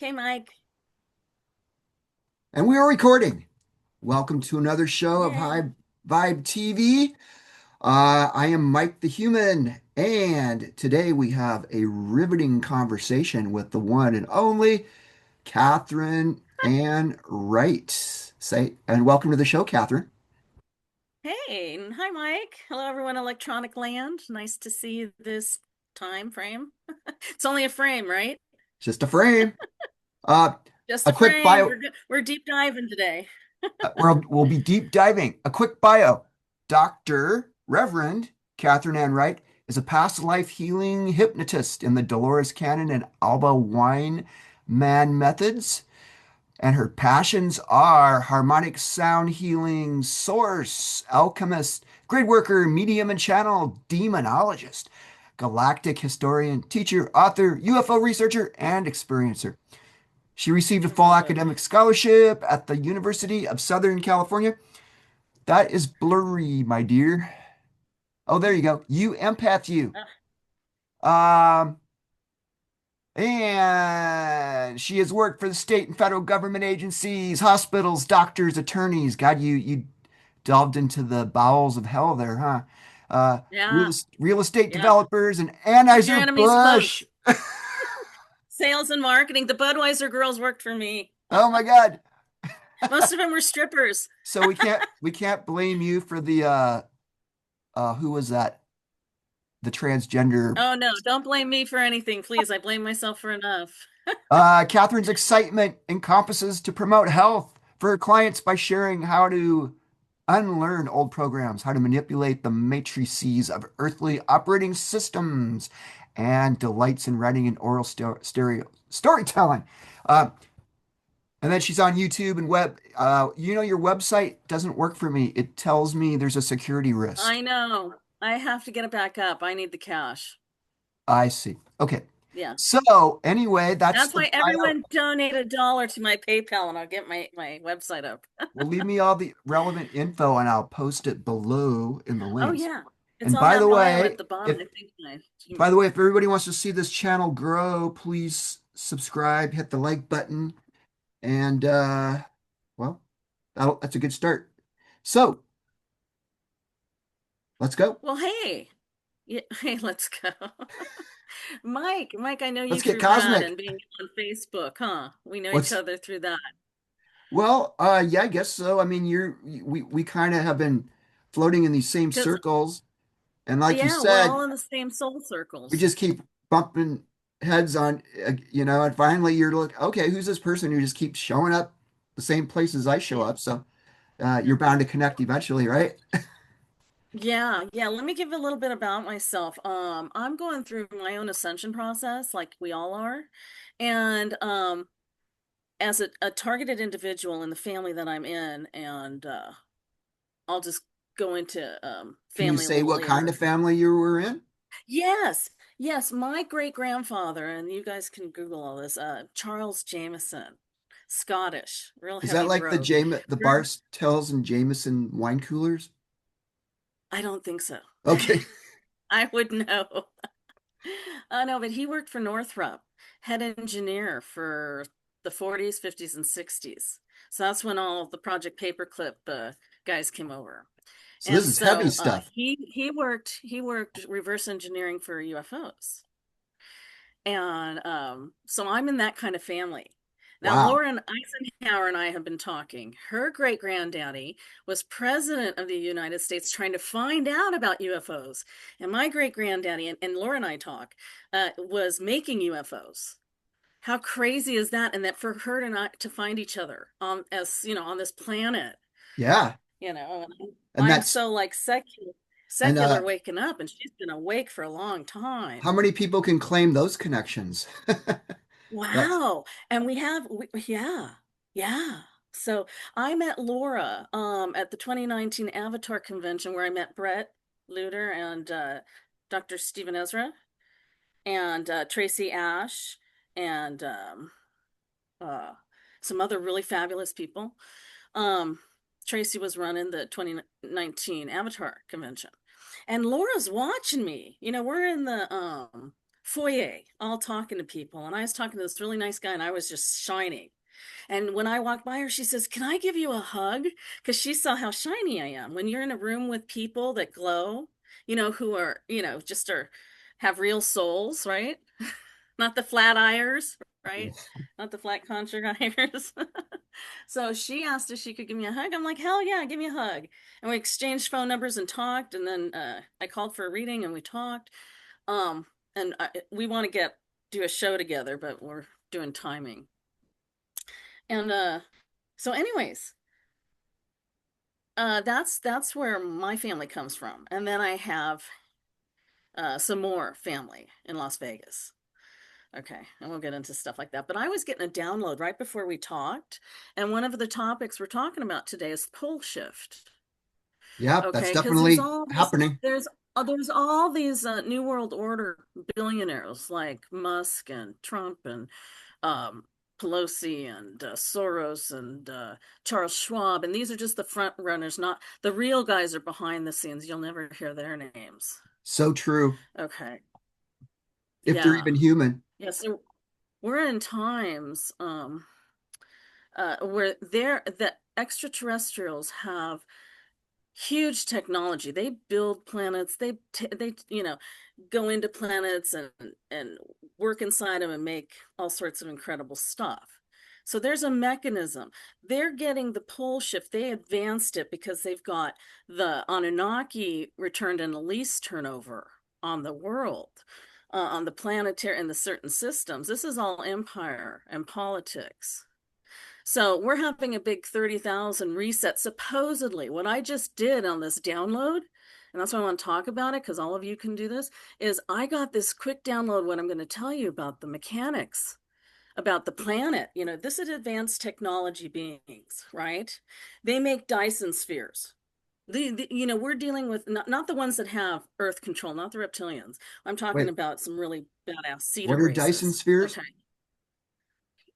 Okay, Mike. And we are recording. Welcome to another show of Yay. High Vibe TV. I am Mike the Human, and today we have a riveting conversation with the one and only Catherine Ann Wright. And welcome to the show, Catherine. Hey, and hi, Mike. Hello, everyone, electronic land. Nice to see you this time frame. It's only a frame, right? Just a frame. Uh, Just a a quick frame. bio. We're deep diving today. We'll be deep diving. A quick bio. Dr. Reverend Catherine Ann Wright is a past life healing hypnotist in the Dolores Cannon and Alba Wine Man methods. And her passions are harmonic sound healing, source, alchemist, grid worker, medium and channel, demonologist, galactic historian, teacher, author, UFO researcher, and experiencer. She received a I full love it. academic scholarship at the University of Southern California. That is blurry, my dear. Oh, there you go. You empath you. Ah, Um, and she has worked for the state and federal government agencies, hospitals, doctors, attorneys. God, you delved into the bowels of hell there, huh? yeah, Real estate yeah. developers and Keep your enemies Anheuser-Busch. close. Sales and marketing. The Budweiser girls worked for me. Oh my God. Most of them were strippers. So we can't blame you for the who was that? The transgender. Oh, no, don't blame me for anything, please. I blame myself for enough. Catherine's excitement encompasses to promote health for her clients by sharing how to unlearn old programs, how to manipulate the matrices of earthly operating systems, and delights in writing and oral storytelling. Uh, and then she's on YouTube and web. Your website doesn't work for me. It tells me there's a security risk. I know. I have to get it back up. I need the cash. I see. Okay. Yeah. So anyway, that's That's the why bio. everyone donate $1 to my PayPal and I'll get my website up. Well, leave me all the relevant info and I'll post it below in the Oh links. yeah. It's And on by the that bio way, at the bottom, if I think. if everybody wants to see this channel grow, please subscribe, hit the like button, and well, that's a good start. So let's go. Well, hey. Yeah, hey, let's go. Mike, I know you Let's get through that cosmic. and being on Facebook, huh? We know each What's other through that. well, yeah, I guess so. I mean, we kind of have been floating in these same Because circles, and like you yeah, we're said, all in the same soul we circles. just keep bumping heads on, and finally you're like, okay, who's this person who just keeps showing up the same places I show Yeah. up? So you're bound to connect eventually, right? Yeah. Let me give a little bit about myself. I'm going through my own ascension process, like we all are. And as a targeted individual in the family that I'm in, and I'll just go into Can you family a say little what kind later. of family you were in? Yes, my great grandfather, and you guys can Google all this, Charles Jameson, Scottish, real Is that heavy like the brogue. The Very- Bartels and Jameson wine coolers? I don't think so. Okay. I would know. No, but he worked for Northrop, head engineer for the 40s, 50s, and 60s. So that's when all the Project Paperclip guys came over. So this And is heavy so stuff. he worked reverse engineering for UFOs. And so I'm in that kind of family. Now, Wow. Lauren Eisenhower and I have been talking. Her great granddaddy was president of the United States trying to find out about UFOs. And my great granddaddy, and Laura and I talk, was making UFOs. How crazy is that? And that for her to not to find each other on as you know on this planet, Yeah. and And I'm that's so like and secular waking up, and she's been awake for a long how time. many people can claim those connections? That's Wow. And yeah, yeah. So I met Laura at the 2019 Avatar convention where I met Brett Luter and Dr. Stephen Ezra and Tracy Ash and uh, some other really fabulous people. Um, Tracy was running the 2019 Avatar convention. And Laura's watching me. We're in the foyer, all talking to people. And I was talking to this really nice guy, and I was just shining. And when I walked by her, she says, "Can I give you a hug?" Because she saw how shiny I am. When you're in a room with people that glow, who are, just have real souls, right? Not the flat irons, right? Not the flat conjugires. So she asked if she could give me a hug. I'm like, hell yeah, give me a hug. And we exchanged phone numbers and talked. And then I called for a reading and we talked. Um, and we want to do a show together, but we're doing timing. And so, anyways, that's where my family comes from. And then I have some more family in Las Vegas. Okay, and we'll get into stuff like that. But I was getting a download right before we talked, and one of the topics we're talking about today is pole shift. Yep, that's Okay, because there's definitely all these happening. there's all these New World Order billionaires like Musk and Trump and um, Pelosi and Soros and Charles Schwab, and these are just the front runners. Not the real guys are behind the scenes. You'll never hear their names. So true. Okay, If they're yeah, even human. yeah. So we're in times where the extraterrestrials have huge technology. They build planets. They go into planets and work inside them and make all sorts of incredible stuff. So there's a mechanism. They're getting the pole shift. They advanced it because they've got the Anunnaki returned in a lease turnover on the world, on the planetary and the certain systems. This is all empire and politics. So we're having a big 30,000 reset. Supposedly, what I just did on this download, and that's why I want to talk about it because all of you can do this, is I got this quick download. What I'm going to tell you about the mechanics, about the planet. This is advanced technology beings, right? They make Dyson spheres. We're dealing with not the ones that have Earth control, not the reptilians. I'm talking Wait, about some really badass cedar what are Dyson races. spheres? Okay.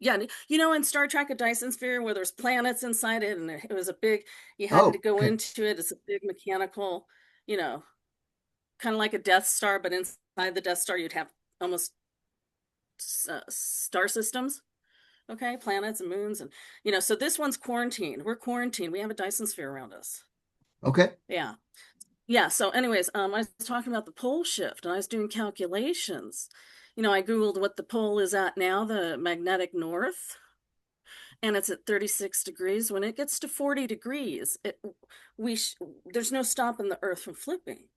Yeah, in Star Trek, a Dyson sphere where there's planets inside it, and it was a big, you had to Oh, go okay. into it. It's a big mechanical, you know, kind of like a Death Star, but inside the Death Star, you'd have almost star systems, okay, planets and moons. And, so this one's quarantined. We're quarantined. We have a Dyson sphere around us. Okay. Yeah. Yeah. So, anyways, I was talking about the pole shift and I was doing calculations. I Googled what the pole is at now, the magnetic north, and it's at 36 degrees. When it gets to 40 degrees, we there's no stopping the earth from flipping.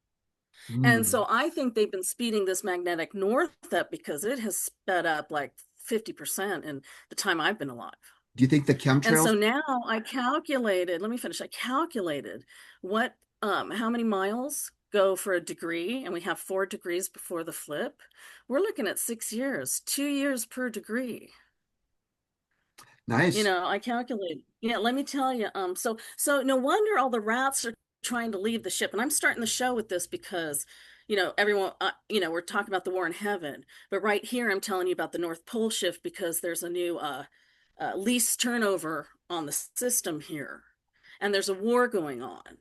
And Hmm. so I think they've been speeding this magnetic north up because it has sped up like 50% in the time I've been alive. Do you think the And chemtrails? so now I calculated, let me finish. I calculated what how many miles go for a degree, and we have 4 degrees before the flip. We're looking at 6 years, 2 years per degree. Nice. I calculate. Yeah, let me tell you. So no wonder all the rats are trying to leave the ship. And I'm starting the show with this because, everyone, we're talking about the war in heaven, but right here I'm telling you about the North Pole shift because there's a new lease turnover on the system here, and there's a war going on,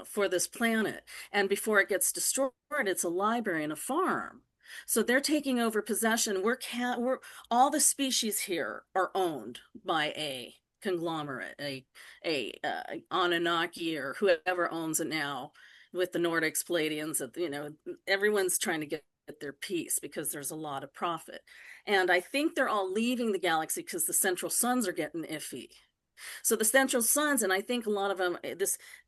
for this planet. And before it gets destroyed, it's a library and a farm. So they're taking over possession. We're all the species here are owned by a conglomerate, a Anunnaki or whoever owns it now, with the Nordics, Palladians. Everyone's trying to get their piece because there's a lot of profit. And I think they're all leaving the galaxy because the central suns are getting iffy. So the central suns, and I think a lot of them,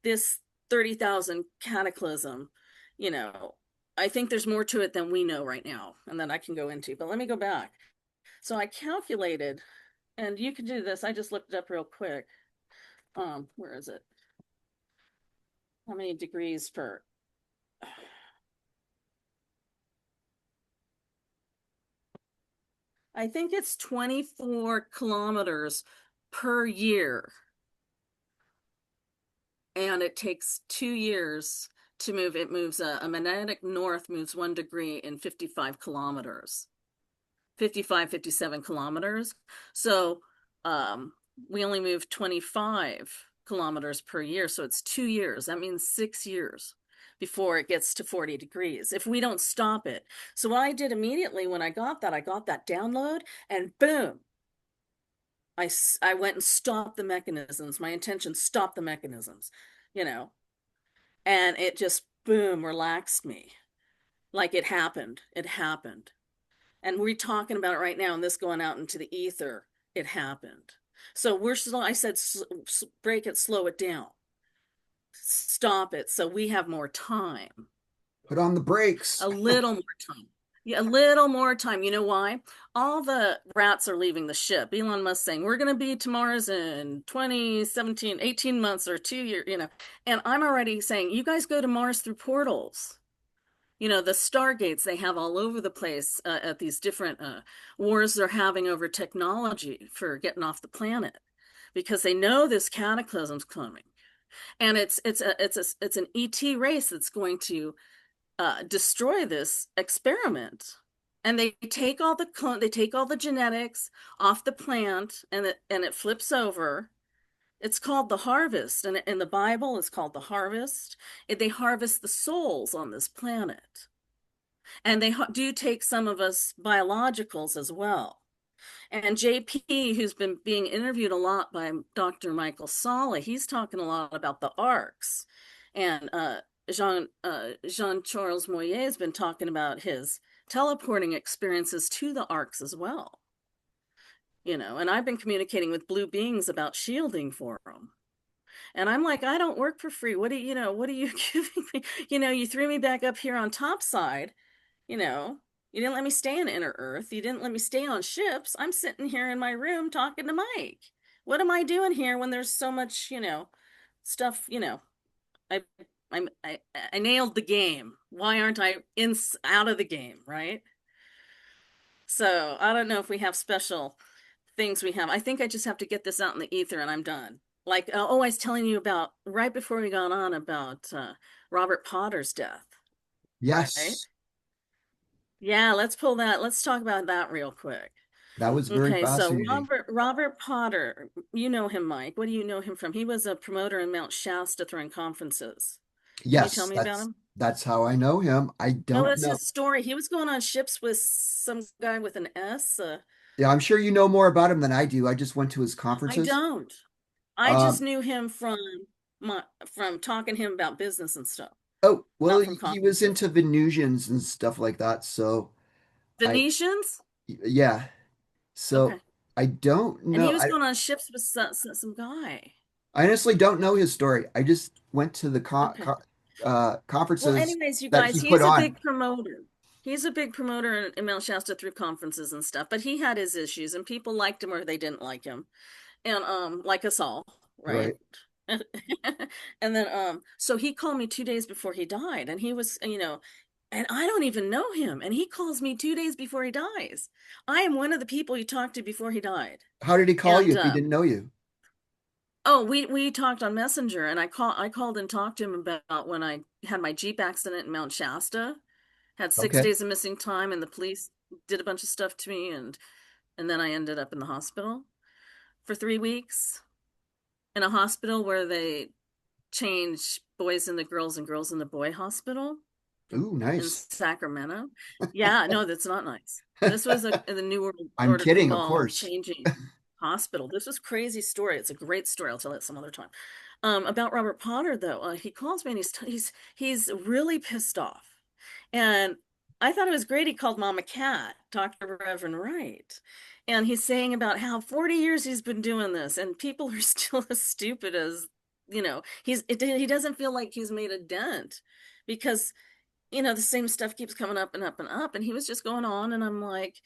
this 30,000 cataclysm, you know, I think there's more to it than we know right now, and that I can go into. But let me go back. So I calculated, and you can do this. I just looked it up real quick. Where is it? How many degrees per? I think it's 24 kilometers per year, and it takes 2 years to move. It moves a magnetic north moves 1 degree in 55 kilometers, 55, 57 kilometers. So we only move 25 kilometers per year. So it's 2 years. That means 6 years. before it gets to 40 degrees if we don't stop it. So what I did immediately when I got that download, and boom, I went and stopped the mechanisms. My intention stopped the mechanisms, you know, and it just boom relaxed me. Like it happened. It happened. And we're talking about it right now, and this going out into the ether, it happened. So we're slow. I said, break it, slow it down, stop it, so we have more time, Put on the brakes. a little more time. Yeah, a little more time. You know why? All the rats are leaving the ship. Elon Musk saying we're going to be to Mars in 2017, 18 months or 2 years, And I'm already saying, you guys go to Mars through portals. The stargates they have all over the place at these different wars they're having over technology for getting off the planet because they know this cataclysm's coming, and it's an ET race that's going to destroy this experiment. And they take all the genetics off the plant, and it flips over. It's called the harvest, and in the Bible, it's called the harvest. They harvest the souls on this planet. And they do take some of us biologicals as well. And JP, who's been being interviewed a lot by Dr. Michael Salla, he's talking a lot about the arcs. And Jean Charles Moyer has been talking about his teleporting experiences to the arcs as well. And I've been communicating with blue beings about shielding for them. And I'm like, I don't work for free. What are you giving me? You threw me back up here on top side. You know, you didn't let me stay in inner earth. You didn't let me stay on ships. I'm sitting here in my room talking to Mike. What am I doing here when there's so much, stuff, I I nailed the game. Why aren't I in out of the game, right? So, I don't know if we have special things we have. I think I just have to get this out in the ether and I'm done. Like, oh, I was telling you about right before we got on about Robert Potter's death, right? Yes, Yeah, let's pull that. Let's talk about that real quick. that was very Okay, so fascinating. Robert Potter, you know him, Mike. What do you know him from? He was a promoter in Mount Shasta throwing conferences. Can you tell Yes, me about that's him? that's how I know him. I What don't was know. his story? He was going on ships with some guy with an S. Yeah, I'm sure you know more about him than I do. I just went to his I conferences. don't. I just Um, knew him from talking to him about business and stuff, oh, well, not from he was conferences. into Venusians and stuff like that. So I, Venetians? yeah. So Okay. I don't And know. he was going on ships with some guy. I honestly don't know his story. I just went to the Okay. Well, conferences anyways, you that guys, he put he's a on. big promoter. He's a big promoter in Mount Shasta through conferences and stuff, but he had his issues and people liked him or they didn't like him. And like us all, right? Right. And then so he called me 2 days before he died, and he was, and I don't even know him, and he calls me 2 days before he dies. I am one of the people he talked to before he died. How did he call you And if he didn't know you? oh, we talked on Messenger, and I called and talked to him about when I had my Jeep accident in Mount Shasta, had six Okay. days of missing time, and the police did a bunch of stuff to me, and then I ended up in the hospital for 3 weeks, in a hospital where they change boys into girls and girls into boy hospital Ooh, in nice. Sacramento. Yeah, no, that's not nice. This was in the New World I'm Order kidding, of Cabal course. changing hospital. This was crazy story. It's a great story. I'll tell it some other time. About Robert Potter, though, he calls me and he's really pissed off, and I thought it was great. He called Mama Cat, Dr. Reverend Wright, and he's saying about how 40 years he's been doing this, and people are still as stupid as he doesn't feel like he's made a dent because the same stuff keeps coming up and up and up, and he was just going on, and I'm like,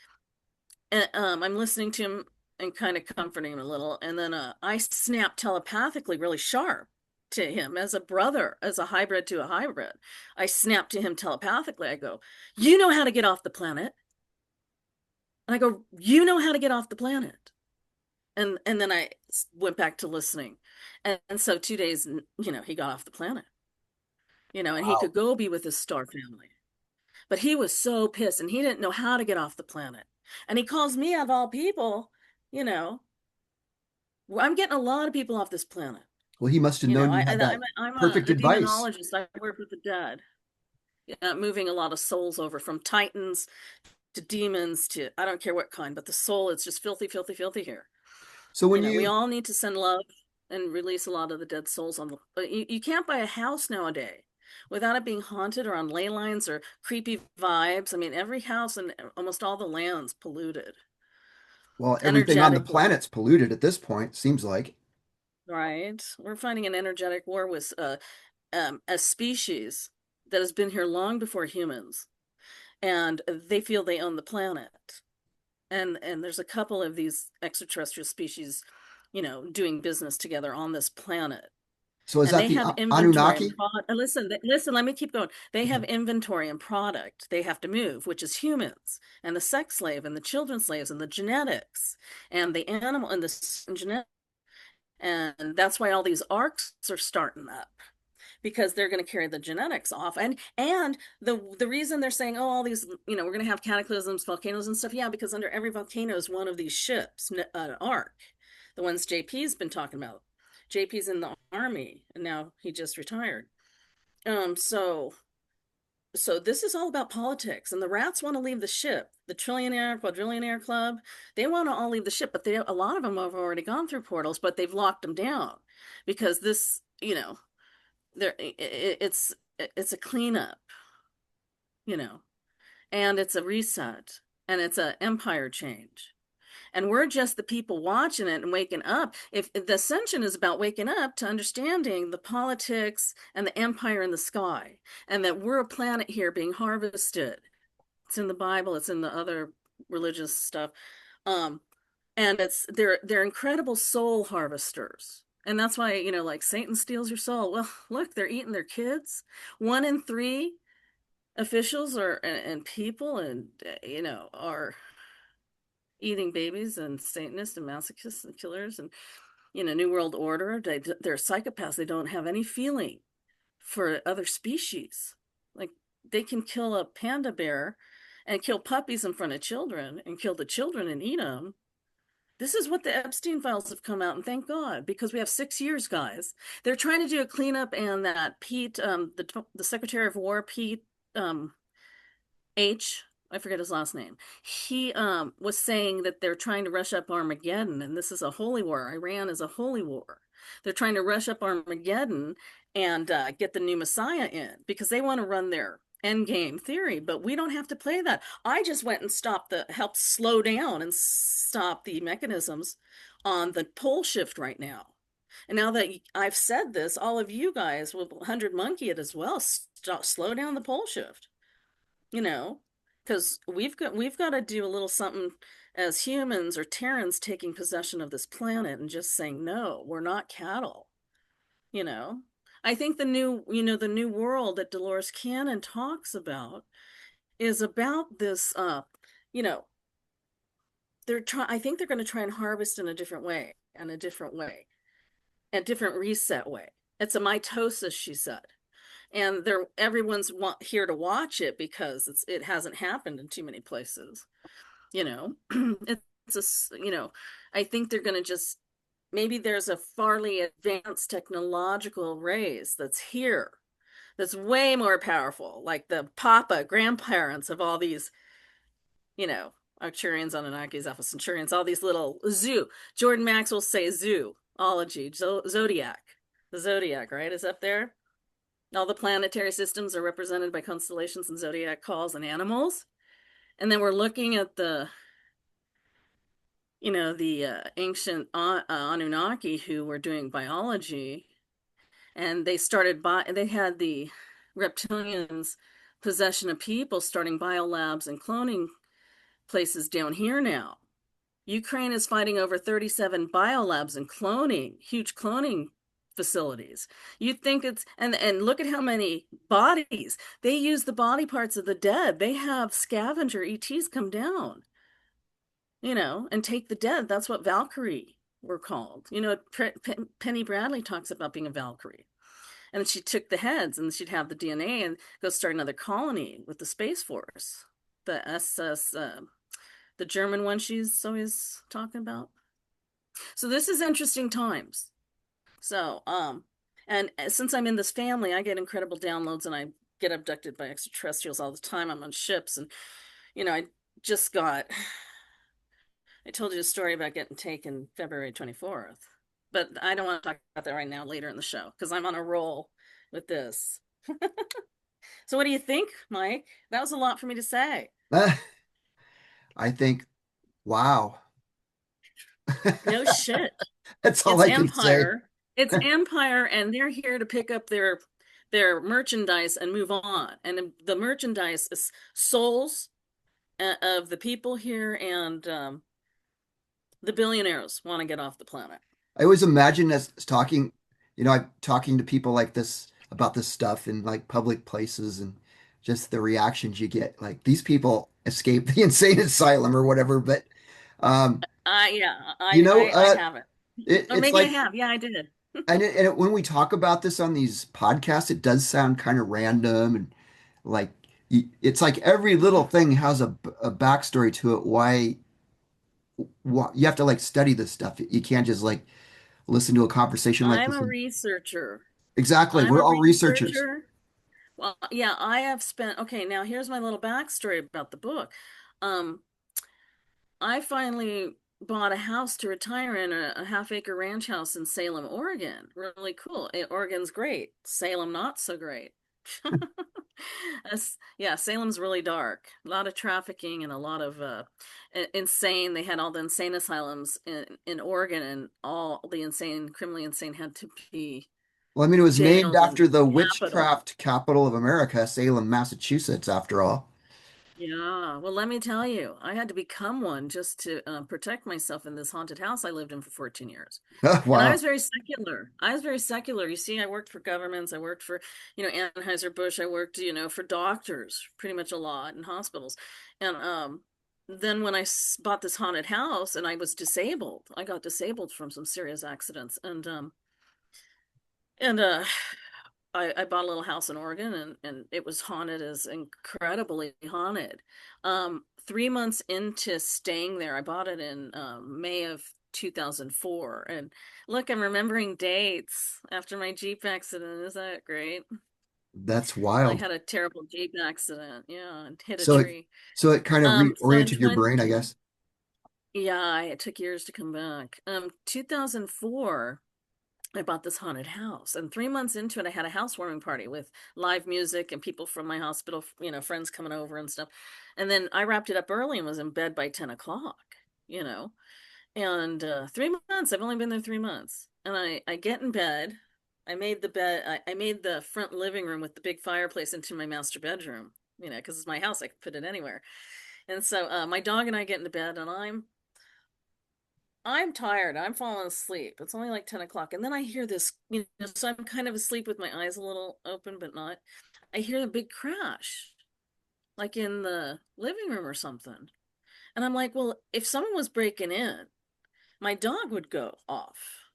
I'm listening to him and kind of comforting him a little, and then I snap telepathically really sharp to him as a brother, as a hybrid to a hybrid. I snap to him telepathically. I go, "You know how to get off the planet." And I go, "You know how to get off the planet." And then I went back to listening. And so 2 days, he got off the planet, and he Wow. could go be with his star family. But he was so pissed and he didn't know how to get off the planet. And he calls me of all people, you know, I'm getting a lot of people off this planet. Well, he must have You know, known you had that I'm perfect a advice. demonologist. I work with the dead, moving a lot of souls over from titans to demons to I don't care what kind, but the soul is just filthy, filthy, filthy here. So You when know, we you, all need to send love and release a lot of the dead souls on the. But you can't buy a house nowadays without it being haunted or on ley lines or creepy vibes. I mean, every house and almost all the land's polluted well, everything on the energetically, planet's polluted at this point, seems like. right? We're fighting an energetic war with a species that has been here long before humans, and they feel they own the planet. And there's a couple of these extraterrestrial species, doing business together on this planet. So is And that they the have inventory and Anunnaki? product. Listen, let me keep going. They have Okay. inventory and product they have to move, which is humans and the sex slave and the children slaves and the genetics and the animal and the genetic. And that's why all these arcs are starting up because they're going to carry the genetics off. And the reason they're saying, oh, all these, we're going to have cataclysms, volcanoes and stuff. Yeah, because under every volcano is one of these ships, an arc, the ones JP's been talking about. JP's in the army and now he just retired. So this is all about politics, and the rats want to leave the ship. The trillionaire, quadrillionaire club, they want to all leave the ship, but a lot of them have already gone through portals, but they've locked them down because this, there it's a cleanup, you know, and it's a reset, and it's an empire change. And we're just the people watching it and waking up. If the ascension is about waking up to understanding the politics and the empire in the sky, and that we're a planet here being harvested. It's in the Bible, it's in the other religious stuff. Um, and they're incredible soul harvesters. And that's why, like Satan steals your soul. Well, look, they're eating their kids. 1 in 3 officials are and people and are eating babies and Satanists and masochists and killers and New World Order. They're psychopaths. They don't have any feeling for other species. Like they can kill a panda bear and kill puppies in front of children and kill the children and eat them. This is what the Epstein files have come out, and thank God, because we have 6 years, guys. They're trying to do a cleanup, and that Pete, the Secretary of War, Pete um, H, I forget his last name. He was saying that they're trying to rush up Armageddon, and this is a holy war. Iran is a holy war. They're trying to rush up Armageddon and get the new Messiah in because they want to run their end game theory, but we don't have to play that. I just went and helped slow down and stop the mechanisms on the pole shift right now. And now that I've said this, all of you guys will 100 monkey it as well. Slow down the pole shift, you know, because we've got to do a little something as humans or Terrans taking possession of this planet and just saying no, we're not cattle, you know. I think the new world that Dolores Cannon talks about is about this you know, I think they're going to try and harvest in a different way, and a different way, a different reset way. It's a mitosis, she said. And everyone's here to watch it because it hasn't happened in too many places, you know. it's a I think they're going to just maybe there's a farly advanced technological race that's here that's way more powerful, like the grandparents of all these, Arcturians, Anunnakis, Alpha Centaurians, all these little zoo. Jordan Maxwell say zoology, zodiac. The zodiac, right, is up there. All the planetary systems are represented by constellations and zodiac calls and animals. And then we're looking at the ancient Anunnaki who were doing biology, and they had the reptilians possession of people starting biolabs and cloning places down here now. Ukraine is fighting over 37 biolabs and huge cloning facilities. You'd think and look at how many bodies. They use the body parts of the dead. They have scavenger ETs come down, and take the dead. That's what Valkyrie were called. Penny Bradley talks about being a Valkyrie. And she took the heads and she'd have the DNA and go start another colony with the Space Force. The SS, the German one she's always talking about. So this is interesting times. So, and since I'm in this family, I get incredible downloads and I get abducted by extraterrestrials all the time. I'm on ships and, I just got, I told you a story about getting taken February 24th, but I don't want to talk about that right now later in the show because I'm on a roll with this. So, what do you think, Mike? That was a lot for me to say. I think, wow. No shit. That's all It's I can say. Empire. It's Empire, and they're here to pick up their merchandise and move on. And the merchandise is souls of the people here, and the billionaires want to get off the planet. I always imagine us talking, I'm talking to people like this about this stuff in like public places and just the reactions you get. Like these people escaped the insane asylum or whatever, but um, Yeah, you know, I haven't, or it's maybe I like, have. Yeah, I did. when we talk about this on these podcasts, it does sound kind of random and like it's like every little thing has a backstory to it. Why you have to like study this stuff. You can't just like listen to a conversation like I'm this. a researcher. Exactly. I'm We're a all researchers. researcher. Well, yeah, I have spent. Okay, now here's my little backstory about the book. Um, I finally bought a house to retire in, a half-acre ranch house in Salem, Oregon. Really cool. Oregon's great. Salem not so great. Yeah, Salem's really dark. A lot of trafficking and a lot of insane. They had all the insane asylums in Oregon, and all the insane, criminally insane had to be Well, I mean, it was named jailed in after the capital. witchcraft capital of America, Salem, Massachusetts, after all. Yeah, well, let me tell you, I had to become one just to protect myself in this haunted house I lived in for 14 years. And I Wow. was very secular. I was very secular. You see, I worked for governments. I worked for, Anheuser-Busch. I worked, for doctors pretty much a lot in hospitals. And then when bought this haunted house and I was disabled, I got disabled from some serious accidents. And I bought a little house in Oregon and it was haunted as incredibly haunted. 3 months into staying there, I bought it in May of 2004. And look, I'm remembering dates after my Jeep accident. Is that great? That's I wild. had a terrible Jeep accident. Yeah, and hit a So it tree. so it kind of So in reoriented your 20, brain, I guess. yeah, it took years to come back. 2004. I bought this haunted house, and 3 months into it, I had a housewarming party with live music and people from my hospital, friends coming over and stuff. And then I wrapped it up early and was in bed by 10 o'clock, you know. And 3 months, I've only been there 3 months. And I get in bed. I made the bed, I made the front living room with the big fireplace into my master bedroom, because it's my house, I could put it anywhere. And so my dog and I get into bed, and I'm tired. I'm falling asleep. It's only like 10 o'clock. And then I hear this, so I'm kind of asleep with my eyes a little open, but not. I hear a big crash, like in the living room or something. And I'm like, well, if someone was breaking in, my dog would go off.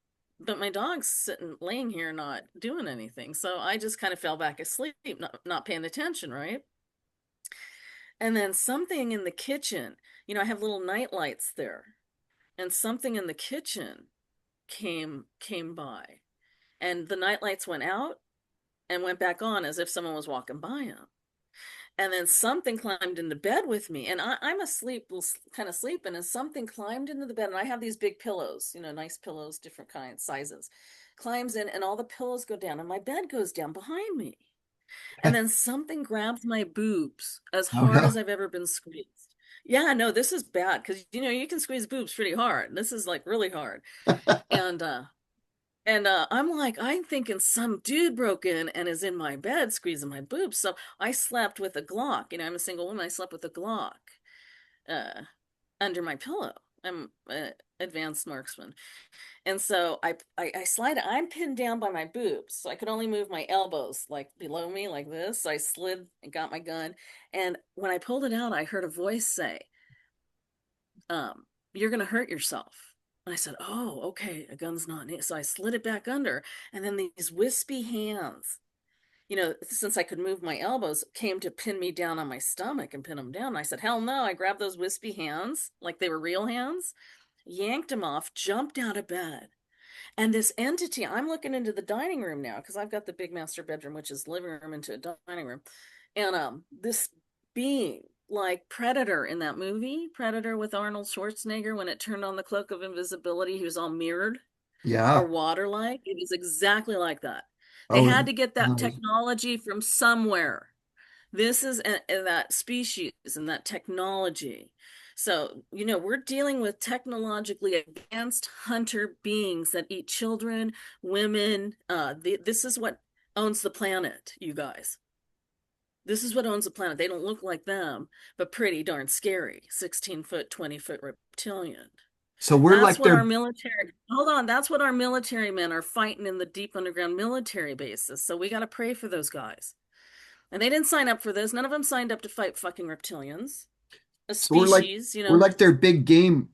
But my dog's sitting, laying here, not doing anything. So I just kind of fell back asleep, not paying attention, right? And then something in the kitchen, I have little night lights there, and something in the kitchen came by, and the night lights went out and went back on as if someone was walking by him. And then something climbed into bed with me, and I'm asleep, kind of sleeping, and something climbed into the bed. And I have these big pillows, nice pillows, different kinds, sizes. Climbs in, and all the pillows go down, and my bed goes down behind me. And then something grabs my boobs as Oh hard no. as I've ever been squeezed. Yeah, no, this is bad because you can squeeze boobs pretty hard. This is like really hard. And I'm like, I'm thinking some dude broke in and is in my bed squeezing my boobs. So I slept with a Glock. I'm a single woman. I slept with a Glock uh, under my pillow. I'm an advanced marksman. And so I slide, I'm pinned down by my boobs. So I could only move my elbows like below me like this. So I slid and got my gun. And when I pulled it out, I heard a voice say, you're going to hurt yourself. And I said, oh, okay, a gun's not near. So I slid it back under. And then these wispy hands, since I could move my elbows, came to pin me down on my stomach and pin them down. And I said, hell no. I grabbed those wispy hands like they were real hands, yanked them off, jumped out of bed. And this entity, I'm looking into the dining room now because I've got the big master bedroom, which is living room into a dining room. And this being like Predator in that movie, Predator with Arnold Schwarzenegger, when it turned on the cloak of invisibility, he was all mirrored or Yeah. water-like. It was exactly like that. They Oh, had to get that nice. technology from somewhere. This is that species and that technology. So, we're dealing with technologically advanced hunter beings that eat children, women. This is what owns the planet, you guys. This is what owns the planet. They don't look like them, but pretty darn scary. 16-foot, 20-foot reptilian. So we're That's like what our their, military, hold on, that's what our military men are fighting in the deep underground military bases. So we got to pray for those guys. And they didn't sign up for this. None of them signed up to fight fucking reptilians. A so we're like species, we're like their big game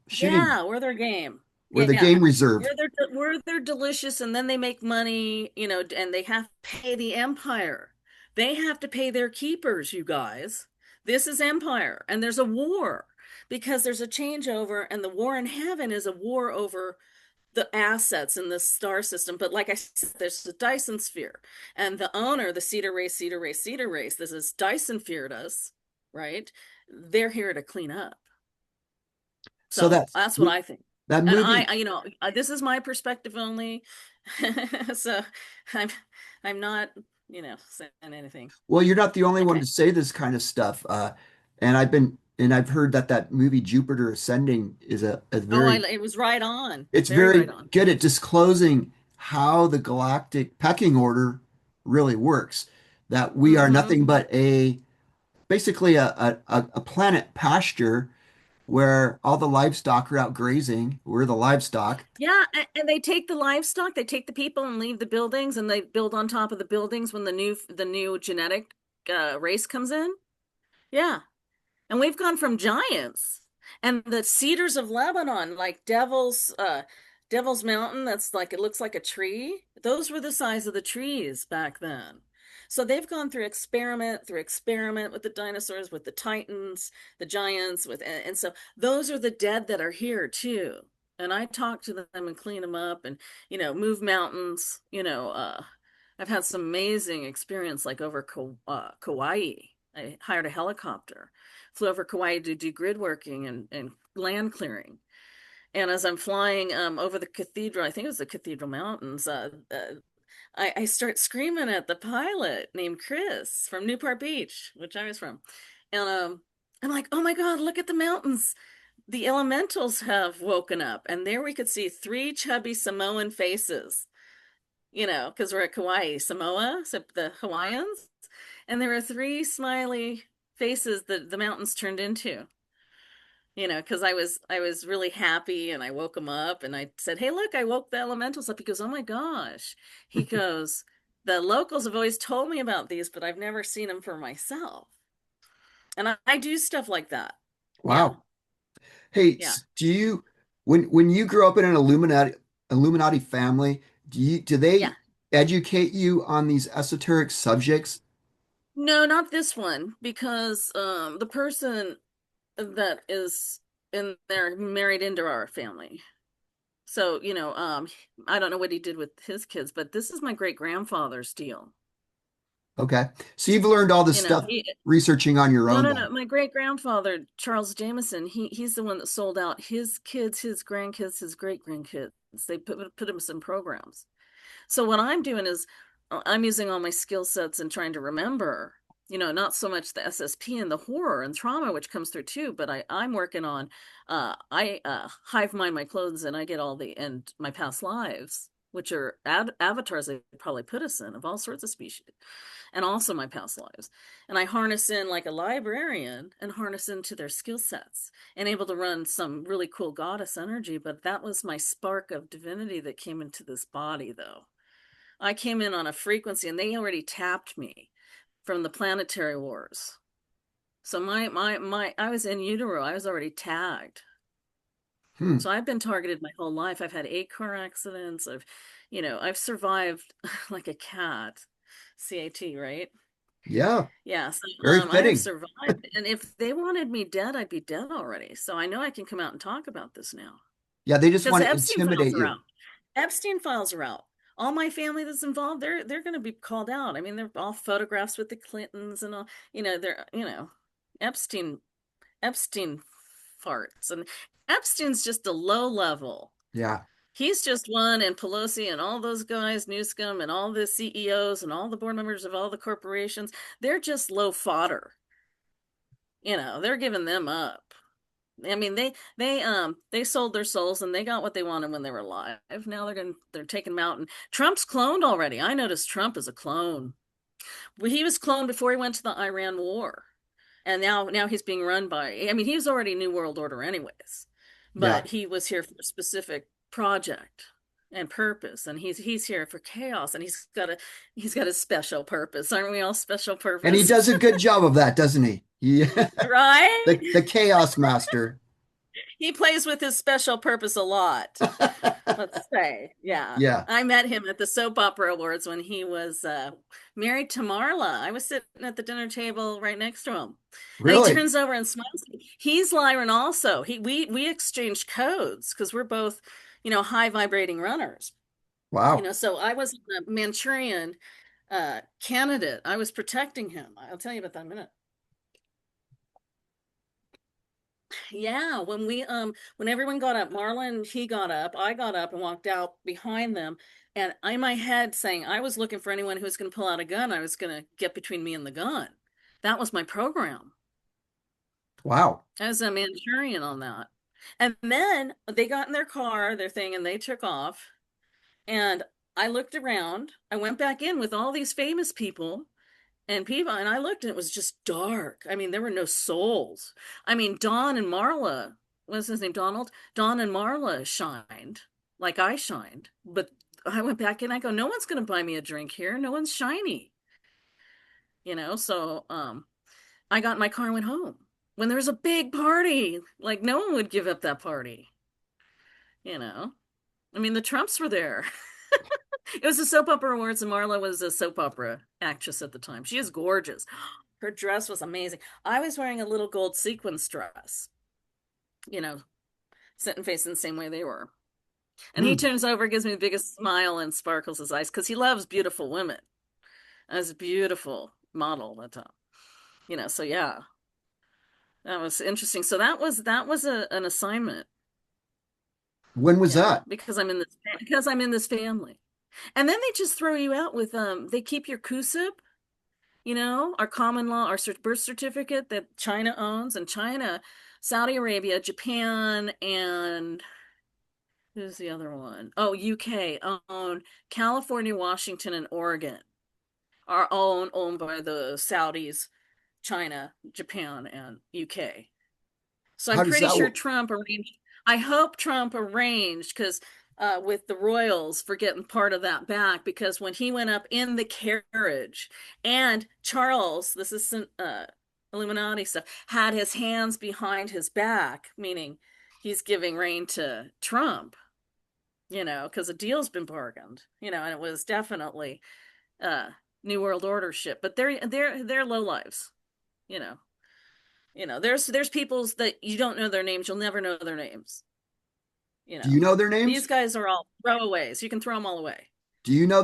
shooting. Yeah, we're their game. We're the Yeah. game reserve. We're their delicious, and then they make money, and they have to pay the empire. They have to pay their keepers, you guys. This is empire, and there's a war because there's a changeover, and the war in heaven is a war over the assets in this star system. But like I said, there's the Dyson sphere, and the owner, the Cedar Race, Cedar Race, Cedar Race, this is Dyson feared us, right? They're here to clean up. So So that's what I think. that And movie. this is my perspective only. So I'm I'm not, saying anything. Well, you're not the only one Okay. to say this kind of stuff. And I've heard that that movie Jupiter Ascending is a Oh, very, it was right on. it's Very very right on. good at disclosing how the galactic pecking order really works. That we are Mm-hmm. nothing but basically a planet pasture where all the livestock are out grazing. We're the livestock. Yeah, and they take the livestock, they take the people and leave the buildings, and they build on top of the buildings when the new genetic race comes in. Yeah. And we've gone from giants and the cedars of Lebanon, like Devil's Mountain, that's like it looks like a tree. Those were the size of the trees back then. So they've gone through experiment with the dinosaurs, with the titans, the giants, and so those are the dead that are here too. And I talk to them and clean them up and move mountains. I've had some amazing experience like over Kauai. I hired a helicopter, flew over Kauai to do grid working and land clearing. And as I'm flying over the cathedral, I think it was the Cathedral Mountains, I start screaming at the pilot named Chris from Newport Beach, which I was from. And I'm like, oh my God, look at the mountains. The elementals have woken up. And there we could see three chubby Samoan faces, because we're at Kauai, Samoa, so the Hawaiians. And there were three smiley faces that the mountains turned into. Because I was really happy and I woke him up and I said, "Hey, look, I woke the elementals up." He goes, "Oh my gosh." He goes, "The locals have always told me about these, but I've never seen them for myself." And I do stuff like that. Yeah. Wow. Hey, Yeah. do you when you grew up in an Illuminati family, do Yeah. they educate you on these esoteric subjects? No, not this one because the person that is in there married into our family. So, I don't know what he did with his kids, but this is my great grandfather's deal. Okay. So you've learned all this stuff He researching on your No, own no, then. no. My great grandfather, Charles Jameson, he's the one that sold out his kids, his grandkids, his great grandkids. They put him some programs. So what I'm doing is I'm using all my skill sets and trying to remember, not so much the SSP and the horror and trauma which comes through too, but I'm working on I hive mind my clothes and I get all the and my past lives, which are avatars they probably put us in of all sorts of species, and also my past lives. And I harness in like a librarian and harness into their skill sets and able to run some really cool goddess energy. But that was my spark of divinity that came into this body, though. I came in on a frequency and they already tapped me from the planetary wars. So I was in utero. I was already tagged. Hmm. So I've been targeted my whole life. I've had 8 car accidents. I've survived like a cat. CAT, right? Yeah, Yeah, so very I have fitting. survived. And if they wanted me dead, I'd be dead already. So I know I can come out and talk about this now. Yeah, they just Because want the to Epstein files intimidate are you. out. Epstein files are out. All my family that's involved, they're going to be called out. I mean, they're all photographs with the Clintons and all. They're Epstein Epstein farts, and Epstein's just a low level. Yeah. He's just one, and Pelosi and all those guys, Newscomb and all the CEOs and all the board members of all the corporations, they're just low fodder. They're giving them up. I mean, they sold their souls and they got what they wanted when they were alive. Now they're taking them out. And Trump's cloned already. I noticed Trump is a clone. Well, he was cloned before he went to the Iran war, and now he's being run by. I mean, he was already New World Order anyways, Yeah. but he was here for a specific project and purpose, and he's here for chaos, and he's got a special purpose. Aren't we all special And he purpose? does a good job of that, doesn't he? Yeah. Right? The chaos master. He plays with his special purpose a lot. Let's say, yeah. Yeah. I met him at the Soap Opera Awards when he was married to Marla. I was sitting at the dinner table right next to him. And he Really? turns over and smiles. He's Lyran also. We exchanged codes because we're both, high vibrating runners. Wow. So I was a Manchurian candidate. I was protecting him. I'll tell you about that in a minute. Yeah, when everyone got up, Marlon, he got up, I got up and walked out behind them. And in my head saying I was looking for anyone who was going to pull out a gun, I was going to get between me and the gun. That was my program. Wow. I was a Manchurian on that. And then they got in their car, their thing, and they took off. And I looked around. I went back in with all these famous people and I looked and it was just dark. I mean, there were no souls. I mean, Don and Marla, what's his name? Donald? Don and Marla shined like I shined. But I went back in, I go, no one's gonna buy me a drink here. No one's shiny. So I got in my car and went home. When there was a big party, like no one would give up that party, you know. I mean, the Trumps were there. It was the soap opera awards, and Marla was a soap opera actress at the time. She is gorgeous. Her dress was amazing. I was wearing a little gold sequins dress, you know, sitting facing the same way they were. And he Hmm. turns over, gives me the biggest smile, and sparkles his eyes because he loves beautiful women. As a beautiful model at the time, So yeah, that was interesting. So that was an assignment, When was yeah, that? because I'm in this family. And then they just throw you out with they keep your kusib, our common law, our birth certificate that China owns, and China, Saudi Arabia, Japan, and who's the other one? Oh, UK own California, Washington, and Oregon are all owned by the Saudis, China, Japan, and UK. So I'm How does pretty that sure work? Trump arranged. I hope Trump arranged because with the royals for getting part of that back because when he went up in the carriage and Charles, this is some Illuminati stuff, had his hands behind his back, meaning he's giving rein to Trump, because a deal's been bargained, and it was definitely uh New World Order shit, but they're low lives, you know. There's peoples that you don't know their names. You'll never know their names. Do you know their These names? guys are all throwaways. You can throw them all away. Do you know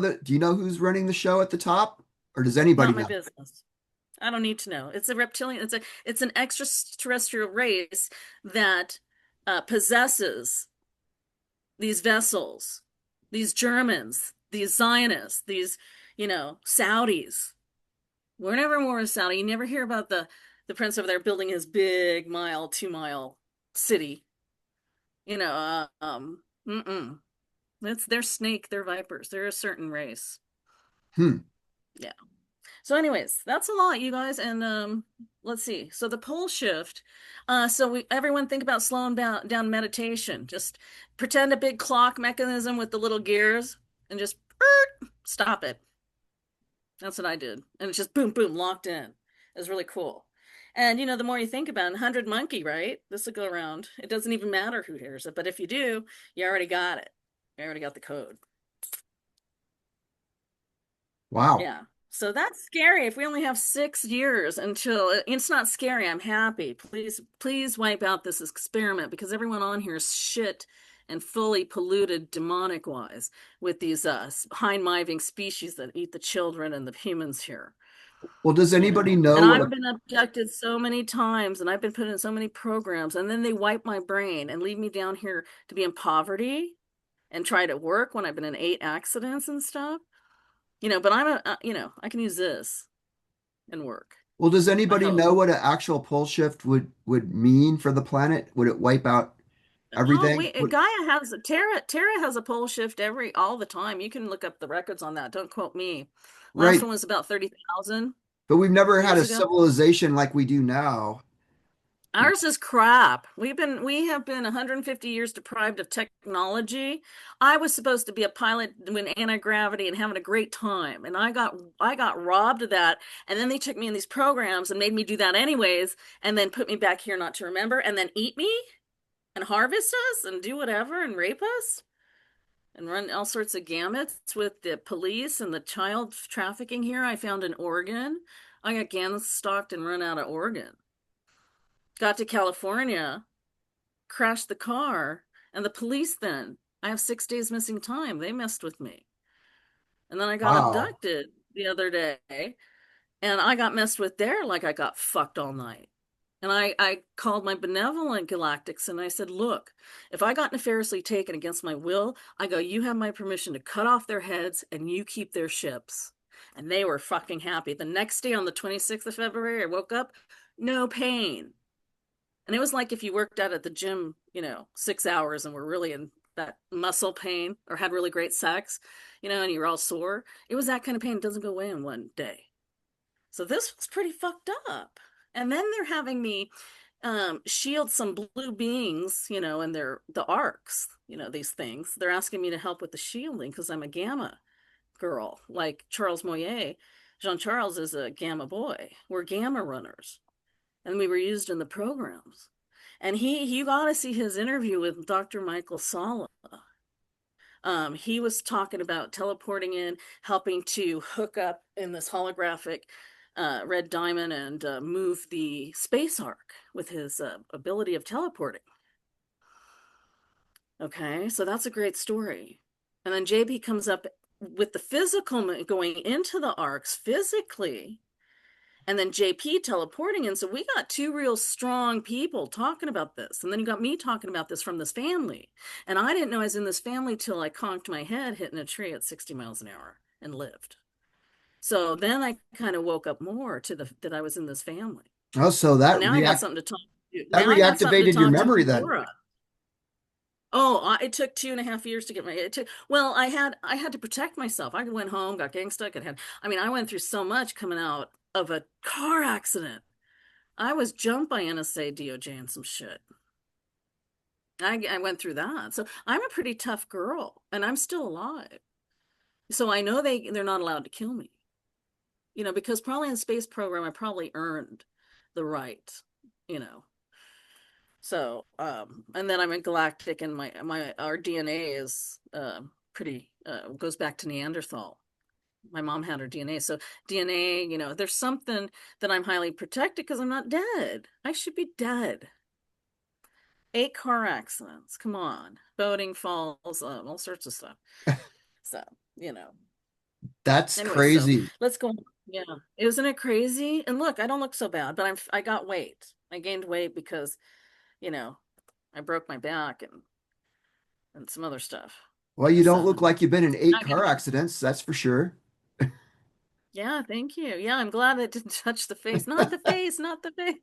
who's running the show at the top? Or does anybody Not my know? business. I don't need to know. It's a reptilian. It's an extraterrestrial race that possesses these vessels, these Germans, these Zionists, these Saudis. We're never more a Saudi. You never hear about the prince over there building his big 2 mile city. Mm-mm. They're snake, they're vipers. They're a certain race. Hmm. Yeah. So, anyways, that's a lot, you guys. And let's see. So the pole shift. Everyone think about slowing down meditation. Just pretend a big clock mechanism with the little gears and just stop it. That's what I did. And it's just boom, boom, locked in. It was really cool. And the more you think about it, 100 monkey, right? This will go around. It doesn't even matter who hears it, but if you do, you already got it. You already got the code. Wow. Yeah. So that's scary. If we only have 6 years until it's not scary, I'm happy. Please, please wipe out this experiment because everyone on here is shit and fully polluted demonic wise with these high-miving species that eat the children and the humans here, Well, does you anybody know. And know what I've a been abducted so many times and I've been put in so many programs, and then they wipe my brain and leave me down here to be in poverty and try to work when I've been in 8 accidents and stuff. But I can use this and work. well, does I anybody hope. know what an actual pole shift would mean for the planet? Would it wipe out Oh, everything? wait, Gaia has Terra has a pole shift all the time. You can look up the records on that. Don't quote me. Last Right. one was about 30,000 But we've never had years a ago. civilization like we do now. Ours is crap. We have been 150 years deprived of technology. I was supposed to be a pilot in anti-gravity and having a great time, and I got robbed of that. And then they took me in these programs and made me do that anyways, and then put me back here not to remember, and then eat me and harvest us and do whatever and rape us and run all sorts of gamuts with the police and the child trafficking here. I found in Oregon. I got gamma stalked and run out of Oregon. Got to California, crashed the car, and the police then. I have 6 days missing time. They messed with me. And then I got Wow. abducted the other day, and I got messed with there like I got fucked all night. And I called my benevolent galactics and I said, look, if I got nefariously taken against my will, I go, you have my permission to cut off their heads and you keep their ships. And they were fucking happy. The next day on the 26th of February, I woke up, no pain. And it was like if you worked out at the gym, 6 hours and were really in that muscle pain or had really great sex, and you're all sore. It was that kind of pain. It doesn't go away in one day. So this was pretty fucked up. And then they're having me shield some blue beings, and they're the arcs, these things. They're asking me to help with the shielding because I'm a gamma girl, like Charles Moyer. Jean Charles is a gamma boy. We're gamma runners. And we were used in the programs. And you got to see his interview with Dr. Michael Sala. He was talking about teleporting in, helping to hook up in this holographic red diamond and move the space arc with his ability of teleporting. Okay, so that's a great story. And then JP comes up with the physical going into the arcs physically, and then JP teleporting in. So we got two real strong people talking about this. And then you got me talking about this from this family. And I didn't know I was in this family till I conked my head hitting a tree at 60 miles an hour and lived. So then I kind of woke up more to the that I was in this family. Oh, so So now I got something to talk to. that Now I got something to reactivated your talk to memory then. Laura. Oh, it took 2.5 years to get my. It took. Well, I had to protect myself. I went home, got gang stuck. I went through so much coming out of a car accident. I was jumped by NSA, DOJ, and some shit. I went through that. So I'm a pretty tough girl, and I'm still alive. So I know they're not allowed to kill me. Because probably in the space program, I probably earned the right. You know. So and then I'm a galactic, and our DNA is pretty goes back to Neanderthal. My mom had her DNA. So DNA, there's something that I'm highly protected because I'm not dead. I should be dead. 8 car accidents. Come on. Boating falls, all sorts of stuff. So, you know. That's Anyway, so crazy. let's go. Yeah. Isn't it crazy? And look, I don't look so bad, but I got weight. I gained weight because, you know, I broke my back and some other stuff. Well, you don't So look like you've been in eight I got car accidents, that's for sure. yeah, thank you. Yeah, I'm glad it didn't touch the face. Not the face, not the face.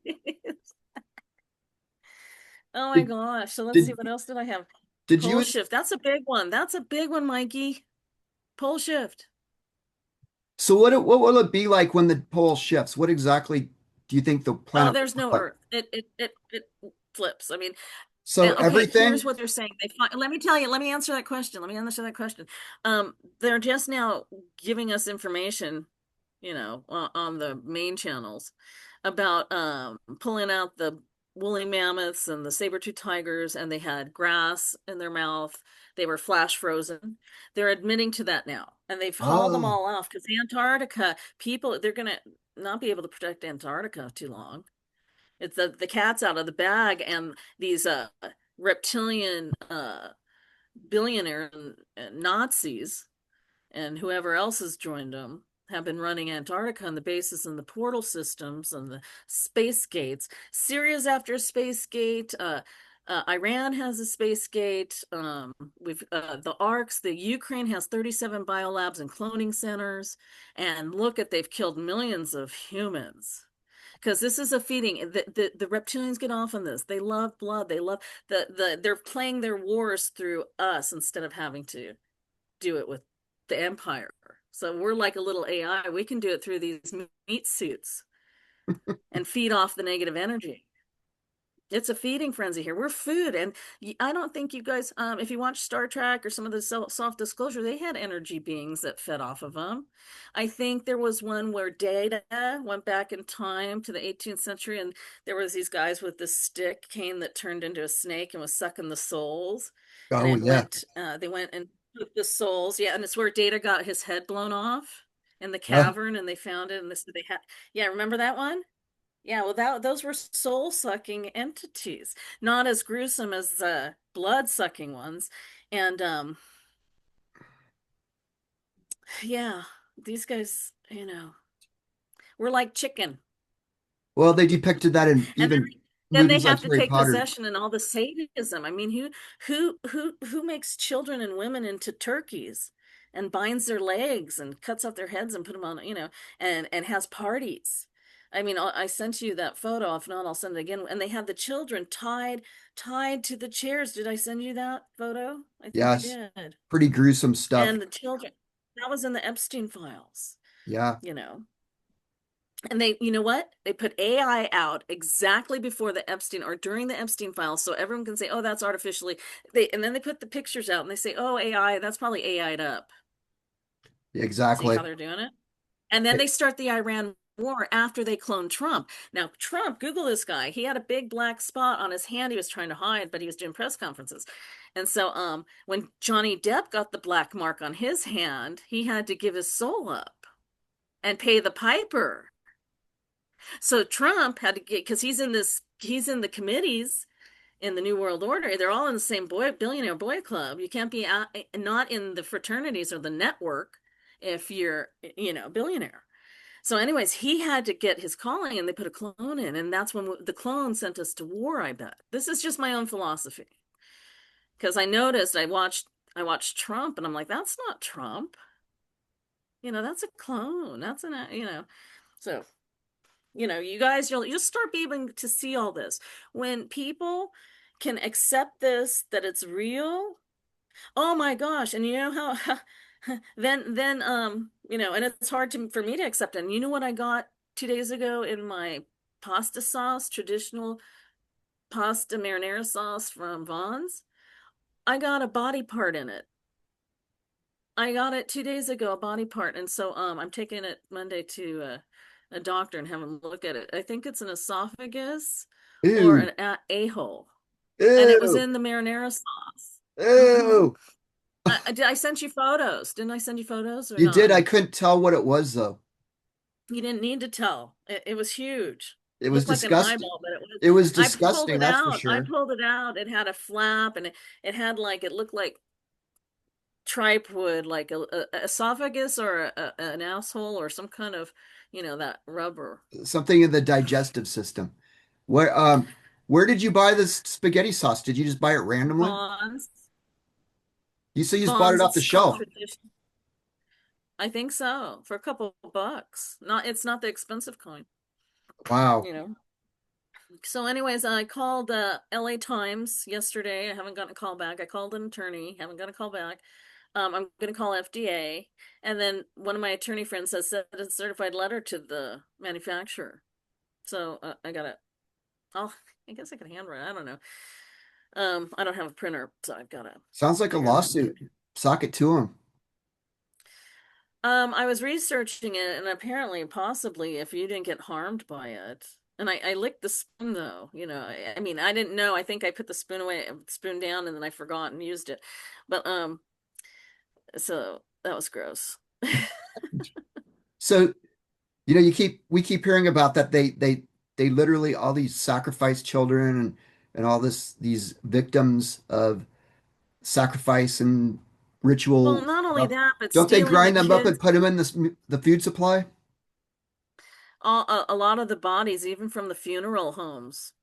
Oh my Did gosh. So let's see, did what else did I have? did Pole you shift. That's a big one. That's a big one, Mikey. Pole shift. so what will it be like when the pole shifts? What exactly do you think the Oh, planet will there's look no like? Earth. It flips. So Okay, everything? here's what they're saying. Let me tell you, let me answer that question. Let me answer that question. They're just now giving us information, on the main channels about pulling out the woolly mammoths and the saber-toothed tigers, and they had grass in their mouth. They were flash frozen. They're admitting to that now, and they've hauled them Oh, all off because Antarctica people, they're gonna not be able to protect Antarctica too long. It's the cat's out of the bag, and these reptilian billionaire Nazis and whoever else has joined them have been running Antarctica on the bases and the portal systems and the space gates. Syria's after a space gate. Iran has a space gate. We've the ARCs. The Ukraine has 37 biolabs and cloning centers. And look at they've killed millions of humans. Because this is a feeding. The reptilians get off on this. They love blood. They love they're playing their wars through us instead of having to do it with the Empire. So we're like a little AI. We can do it through these meat suits and feed off the negative energy. It's a feeding frenzy here. We're food, and I don't think you guys, if you watch Star Trek or some of the soft disclosure, they had energy beings that fed off of them. I think there was one where Data went back in time to the 18th century, and there was these guys with this stick cane that turned into a snake and was sucking the souls, and Oh yeah. they went and took the souls, yeah, and it's where Data got his head blown off in the Uh, cavern, and they found it, and they had, yeah, remember that one? Yeah, well, those were soul-sucking entities, not as gruesome as the blood-sucking ones. And yeah, these guys, we're like chicken. well, they depicted that in And even then they movies like have to Harry take Potter. possession and all the sadism. I mean, who makes children and women into turkeys and binds their legs and cuts off their heads and put them on, and has parties. I mean, I sent you that photo. If not, I'll send it again. And they had the children tied to the chairs. Did I send you that photo? I think I Yes, did. pretty gruesome stuff. And the children, that was in the Epstein files, Yeah. you know. And you know what? They put AI out exactly before the Epstein or during the Epstein files, so everyone can say, "Oh, that's artificially." And then they put the pictures out and they say, "Oh, AI, that's probably AI'd up." See Exactly. how they're doing it? And then they start the Iran war after they clone Trump. Now, Trump, Google this guy. He had a big black spot on his hand he was trying to hide, but he was doing press conferences. And so, when Johnny Depp got the black mark on his hand, he had to give his soul up and pay the piper. So Trump had to get, because he's in the committees in the New World Order. They're all in the same billionaire boy club. You can't be not in the fraternities or the network if you're, billionaire. So, anyways, he had to get his calling, and they put a clone in, and that's when the clone sent us to war. I bet this is just my own philosophy because I noticed I watched Trump, and I'm like, that's not Trump. That's a clone. That's So you guys, you'll start being able to see all this when people can accept this that it's real. Oh my gosh. And you know how and it's hard for me to accept it. And you know what I got 2 days ago in my pasta sauce, traditional pasta marinara sauce from Vaughn's? I got a body part in it. I got it 2 days ago, a body part, and so I'm taking it Monday to a doctor and having a look at it. I think it's an esophagus or Ew. an a-hole, and it was Ew. in the marinara sauce. Hmm. Ew. I sent you photos. Didn't I send you photos or You did. not? I couldn't tell what it was though. You didn't need to tell. It was huge. It was Looked like an disgusting. eyeball, but it was. It was I pulled disgusting, it that's for out. I sure. pulled it out. It had a flap, and it had like it looked like tripwood, like a esophagus or an asshole or some kind of, that rubber. Something in the digestive system. Where did you buy this spaghetti sauce? Did you just buy it randomly? Bonds. You say you just bought it Bonds, off the it's called shelf. tradition. I think so. For a couple bucks. It's not the expensive kind, Wow. you know. So, anyways, I called LA Times yesterday. I haven't gotten a call back. I called an attorney, haven't got a call back. I'm going to call FDA. And then one of my attorney friends has sent a certified letter to the manufacturer. So I got to, oh, I guess I can handwrite. I don't know. I don't have a printer, so I've got to Sounds like a figure out how to do lawsuit. it. Sock it to him. I was researching it, and apparently, possibly, if you didn't get harmed by it, and I licked the spoon though, I mean, I didn't know. I think I put the spoon away, spoon down, and then I forgot and used it. But so that was gross. So, we keep hearing about that they literally all these sacrificed children and all these victims of sacrifice and Well, ritual not only stuff? that, but Don't they stealing the grind them up kids. and put them in the food supply? A lot of the bodies, even from the funeral homes.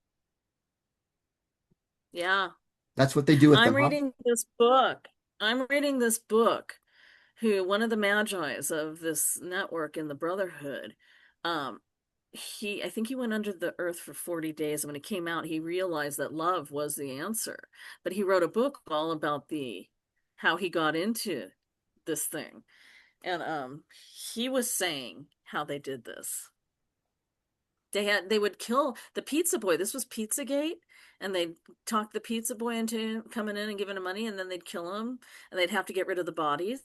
Yeah. That's what they do with I'm them, huh? reading this book. I'm reading this book, who one of the magi's of this network in the Brotherhood, um, I think he went under the earth for 40 days. And when he came out, he realized that love was the answer. But he wrote a book all about the how he got into this thing. And he was saying how they did this. They would kill the pizza boy. This was Pizzagate, and they'd talk the pizza boy into coming in and giving him money, and then they'd kill him, and they'd have to get rid of the bodies.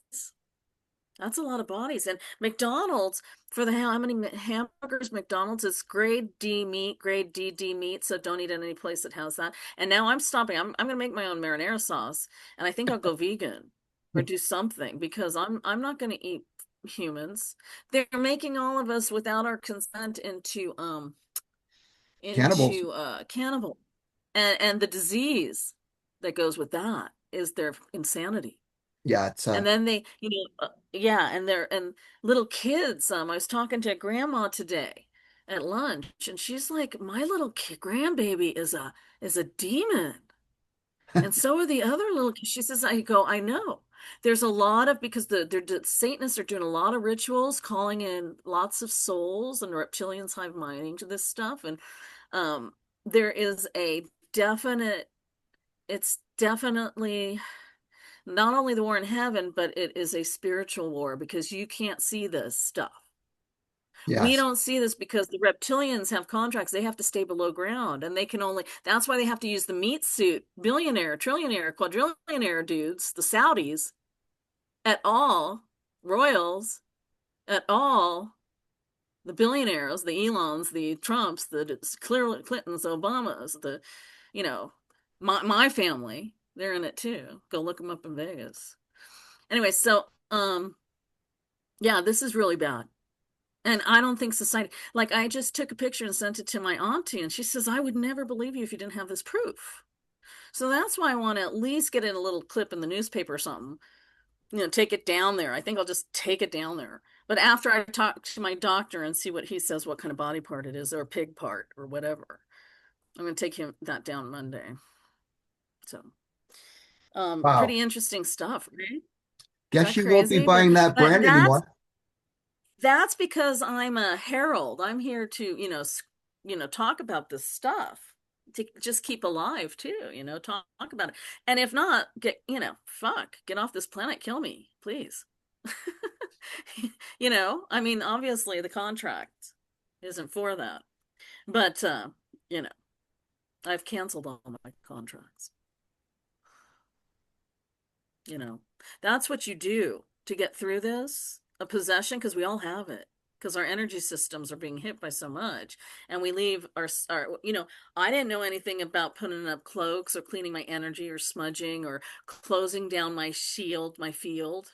That's a lot of bodies. And McDonald's, for the how many hamburgers McDonald's is grade D meat, grade D meat, so don't eat at any place that has that. And now I'm stopping. I'm going to make my own marinara sauce, and I think I'll go vegan or do something because I'm not going to eat humans. They're making all of us without our consent Cannibals. cannibal. And the disease that goes with that is their insanity. Yeah, it's And then yeah, and they're and little kids. I was talking to grandma today at lunch, and she's like, "My little kid, grandbaby is a demon, and so are the other little kids." She says, "I go, I know. There's a lot of because the Satanists are doing a lot of rituals, calling in lots of souls, and reptilians hive minding to this stuff, and um, there is a definite. It's definitely." Not only the war in heaven, but it is a spiritual war because you can't see this stuff. We yes. don't see this because the reptilians have contracts. They have to stay below ground and they can only, that's why they have to use the meat suit, billionaire, trillionaire, quadrillionaire dudes, the Saudis, at all, royals, at all, the billionaires, the Elons, the Trumps, the Clintons, Obamas, you know, my family, they're in it too. Go look them up in Vegas. Anyway, so yeah, this is really bad. And I don't think society, like I just took a picture and sent it to my auntie, and she says, I would never believe you if you didn't have this proof. So that's why I want to at least get in a little clip in the newspaper or something, take it down there. I think I'll just take it down there. But after I talk to my doctor and see what he says, what kind of body part it is, or pig part, or whatever, I'm going to take him that down Monday. So, Wow. pretty interesting stuff, right? Is Guess that you won't be crazy? But buying that but brand that's anymore. that's because I'm a herald. I'm here to, talk about this stuff, to just keep alive too, talk about it. And if not, get off this planet, kill me, please. I mean, obviously the contract isn't for that. But you know, I've canceled all my contracts. you know that's what you do to get through this, a possession, because we all have it, because our energy systems are being hit by so much, and we leave our I didn't know anything about putting up cloaks or cleaning my energy or smudging or closing down my shield, my field,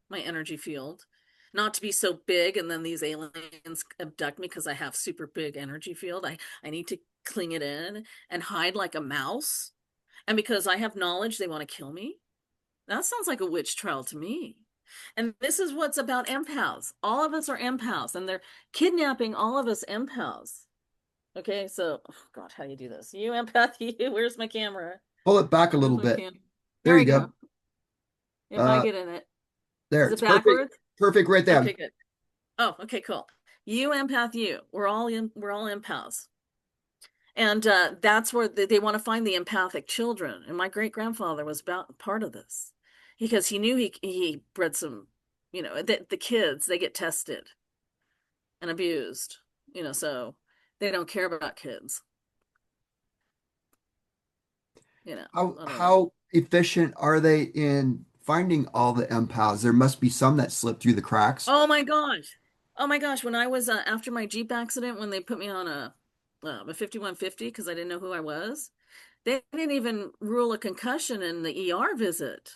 my energy field, not to be so big and then these aliens abduct me because I have super big energy field. I need to cling it in and hide like a mouse, and because I have knowledge they want to kill me. That sounds like a witch trial to me. And this is what's about empaths. All of us are empaths, and they're kidnapping all of us empaths. Okay, so, oh God, how do you do this? You empath, you. Where's my camera? Pull it back a Where's little my bit. camera? There There you we go. go. If I Uh, get in it, there. is It's it perfect. backwards? Perfect right there. Okay, good. Oh, okay, cool. You empath, you. We're all empaths. And that's where they want to find the empathic children. And my great grandfather was about part of this because he knew he bred some, the kids, they get tested and abused, so they don't care about kids, How I don't know. how efficient are they in finding all the empaths? There must be some that slip through the cracks. Oh my gosh. Oh my gosh. When I was after my Jeep accident, when they put me on a 5150 because I didn't know who I was, they didn't even rule a concussion in the ER visit.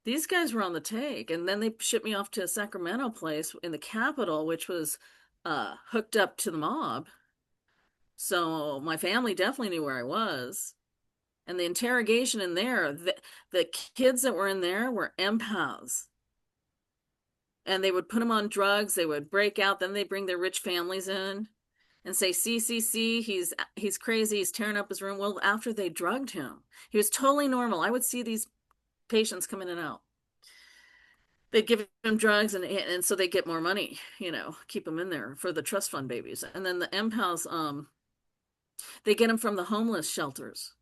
These guys were on the take, and then they shipped me off to a Sacramento place in the capital, which was hooked up to the mob. So my family definitely knew where I was, And the interrogation in there, the kids that were in there were empaths. And they would put them on drugs, they would break out, then they bring their rich families in and say, see, he's crazy, he's tearing up his room. Well, after they drugged him, he was totally normal. I would see these patients come in and out. They'd give him drugs, and so they get more money, keep them in there for the trust fund babies. And then the empaths, they get them from the homeless shelters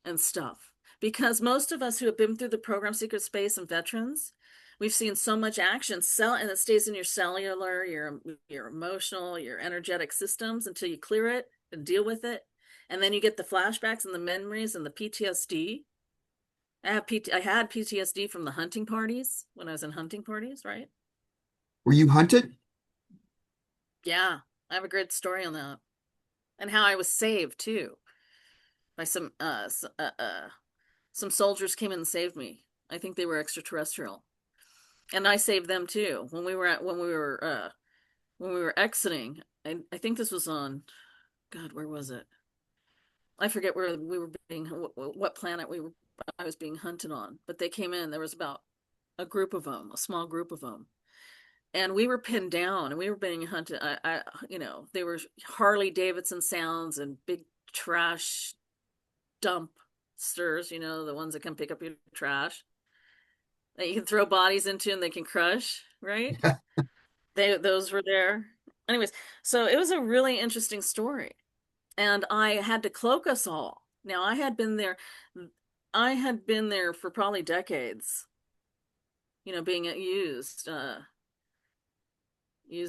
and stuff. Because most of us who have been through the program Secret Space and veterans, we've seen so much action and it stays in your cellular, your emotional, your energetic systems until you clear it and deal with it. And then you get the flashbacks and the memories and the PTSD. I had PTSD from the hunting parties when I was in hunting parties, right? Were you hunted? Yeah, I have a great story on that. And how I was saved too by some soldiers came in and saved me. I think they were extraterrestrial. And I saved them too. When we were exiting, I think this was on, God, where was it? I forget where we were what planet I was being hunted on, but they came in. There was about a group of them, a small group of them, and we were pinned down and we were being hunted. They were Harley Davidson sounds and big trash dumpsters, the ones that can pick up your trash that you can throw bodies into and they can crush, right? Those were there. Anyways, so it was a really interesting story. And I had to cloak us all. Now I had been there for probably decades, being used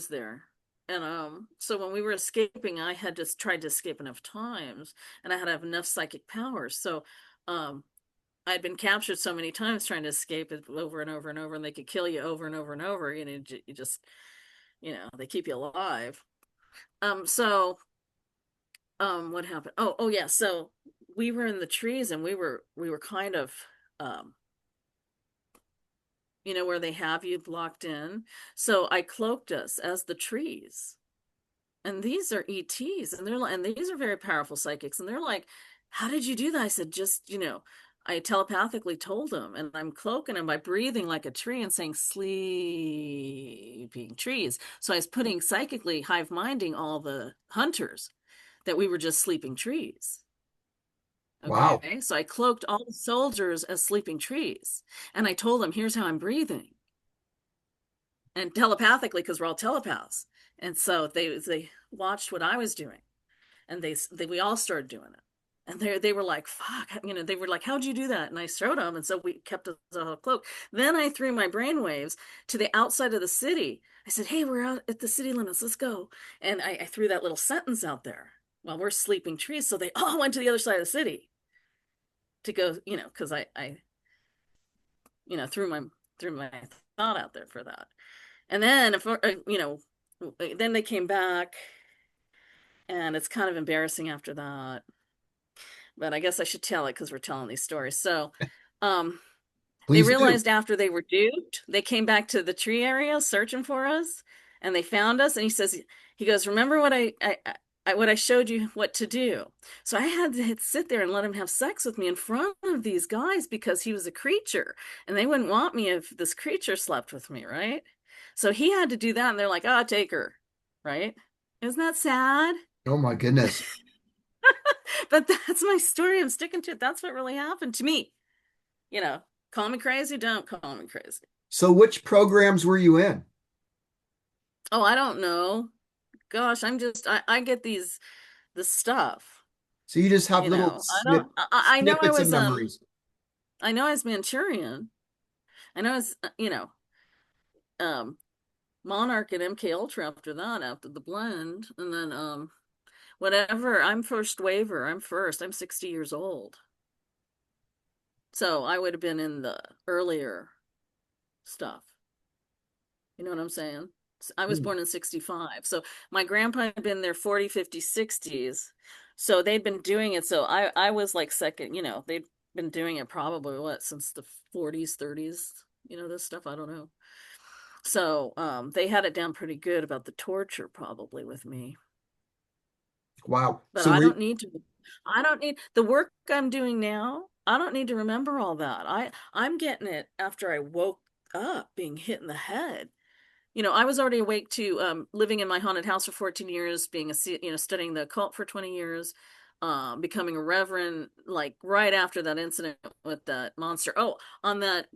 there. And so when we were escaping, I had just tried to escape enough times and I had to have enough psychic powers. So um I'd been captured so many times trying to escape it over and over and over, and they could kill you over and over and over. You just, they keep you alive. So what happened? Oh yeah. So we were in the trees, and we were kind of, um, where they have you locked in. So I cloaked us as the trees, and these are ETs, and these are very powerful psychics, and they're like, "How did you do that?" I said, "Just, I telepathically told them, and I'm cloaking them by breathing like a tree and saying sleeping trees." So I was putting psychically hive minding all the hunters that we were just sleeping trees. Wow. Okay, so I cloaked all the soldiers as sleeping trees, and I told them, "Here's how I'm breathing," and telepathically, because we're all telepaths. And so they watched what I was doing, and we all started doing it. And they were like, "Fuck," they were like, "How'd you do that?" And I showed them, and so we kept us a cloak. Then I threw my brainwaves to the outside of the city. I said, "Hey, we're out at the city limits. Let's go." And I threw that little sentence out there while we're sleeping trees, so they all went to the other side of the city to go, because I threw my thought out there for that. And then if then they came back, and it's kind of embarrassing after that. But I guess I should tell it because we're telling these stories. So, um, they Please do. realized after they were duped, they came back to the tree area searching for us, and they found us. And he goes, "Remember what what I showed you what to do?" So I had to sit there and let him have sex with me in front of these guys because he was a creature, and they wouldn't want me if this creature slept with me, right? So he had to do that, and they're like, "Ah, take her," right? Isn't that sad? Oh my goodness. But that's my story. I'm sticking to it. That's what really happened to me. You know, call me crazy, don't call me crazy. So which programs were you in? Oh, I don't know. Gosh, I get the stuff, So you just have little I don't I know snippets of memories. I know I was Manchurian. I know I was um Monarch and MK Ultra after that, after the blend, and then whatever. I'm first waiver. I'm first. I'm 60 years old. So I would have been in the earlier stuff. You know what I'm saying? I was Hmm. born in 65. So my grandpa had been there 40, 50, 60s. So they'd been doing it. So I was like second, they'd been doing it probably what, since the 40s, 30s, this stuff. I don't know. So they had it down pretty good about the torture probably with me. Wow. But So I were don't need to. I don't need the work I'm doing now. I don't need to remember all that. I'm getting it after I woke up being hit in the head. I was already awake to living in my haunted house for 14 years, being studying the occult for 20 years, becoming a reverend, like right after that incident with that monster. Oh, on that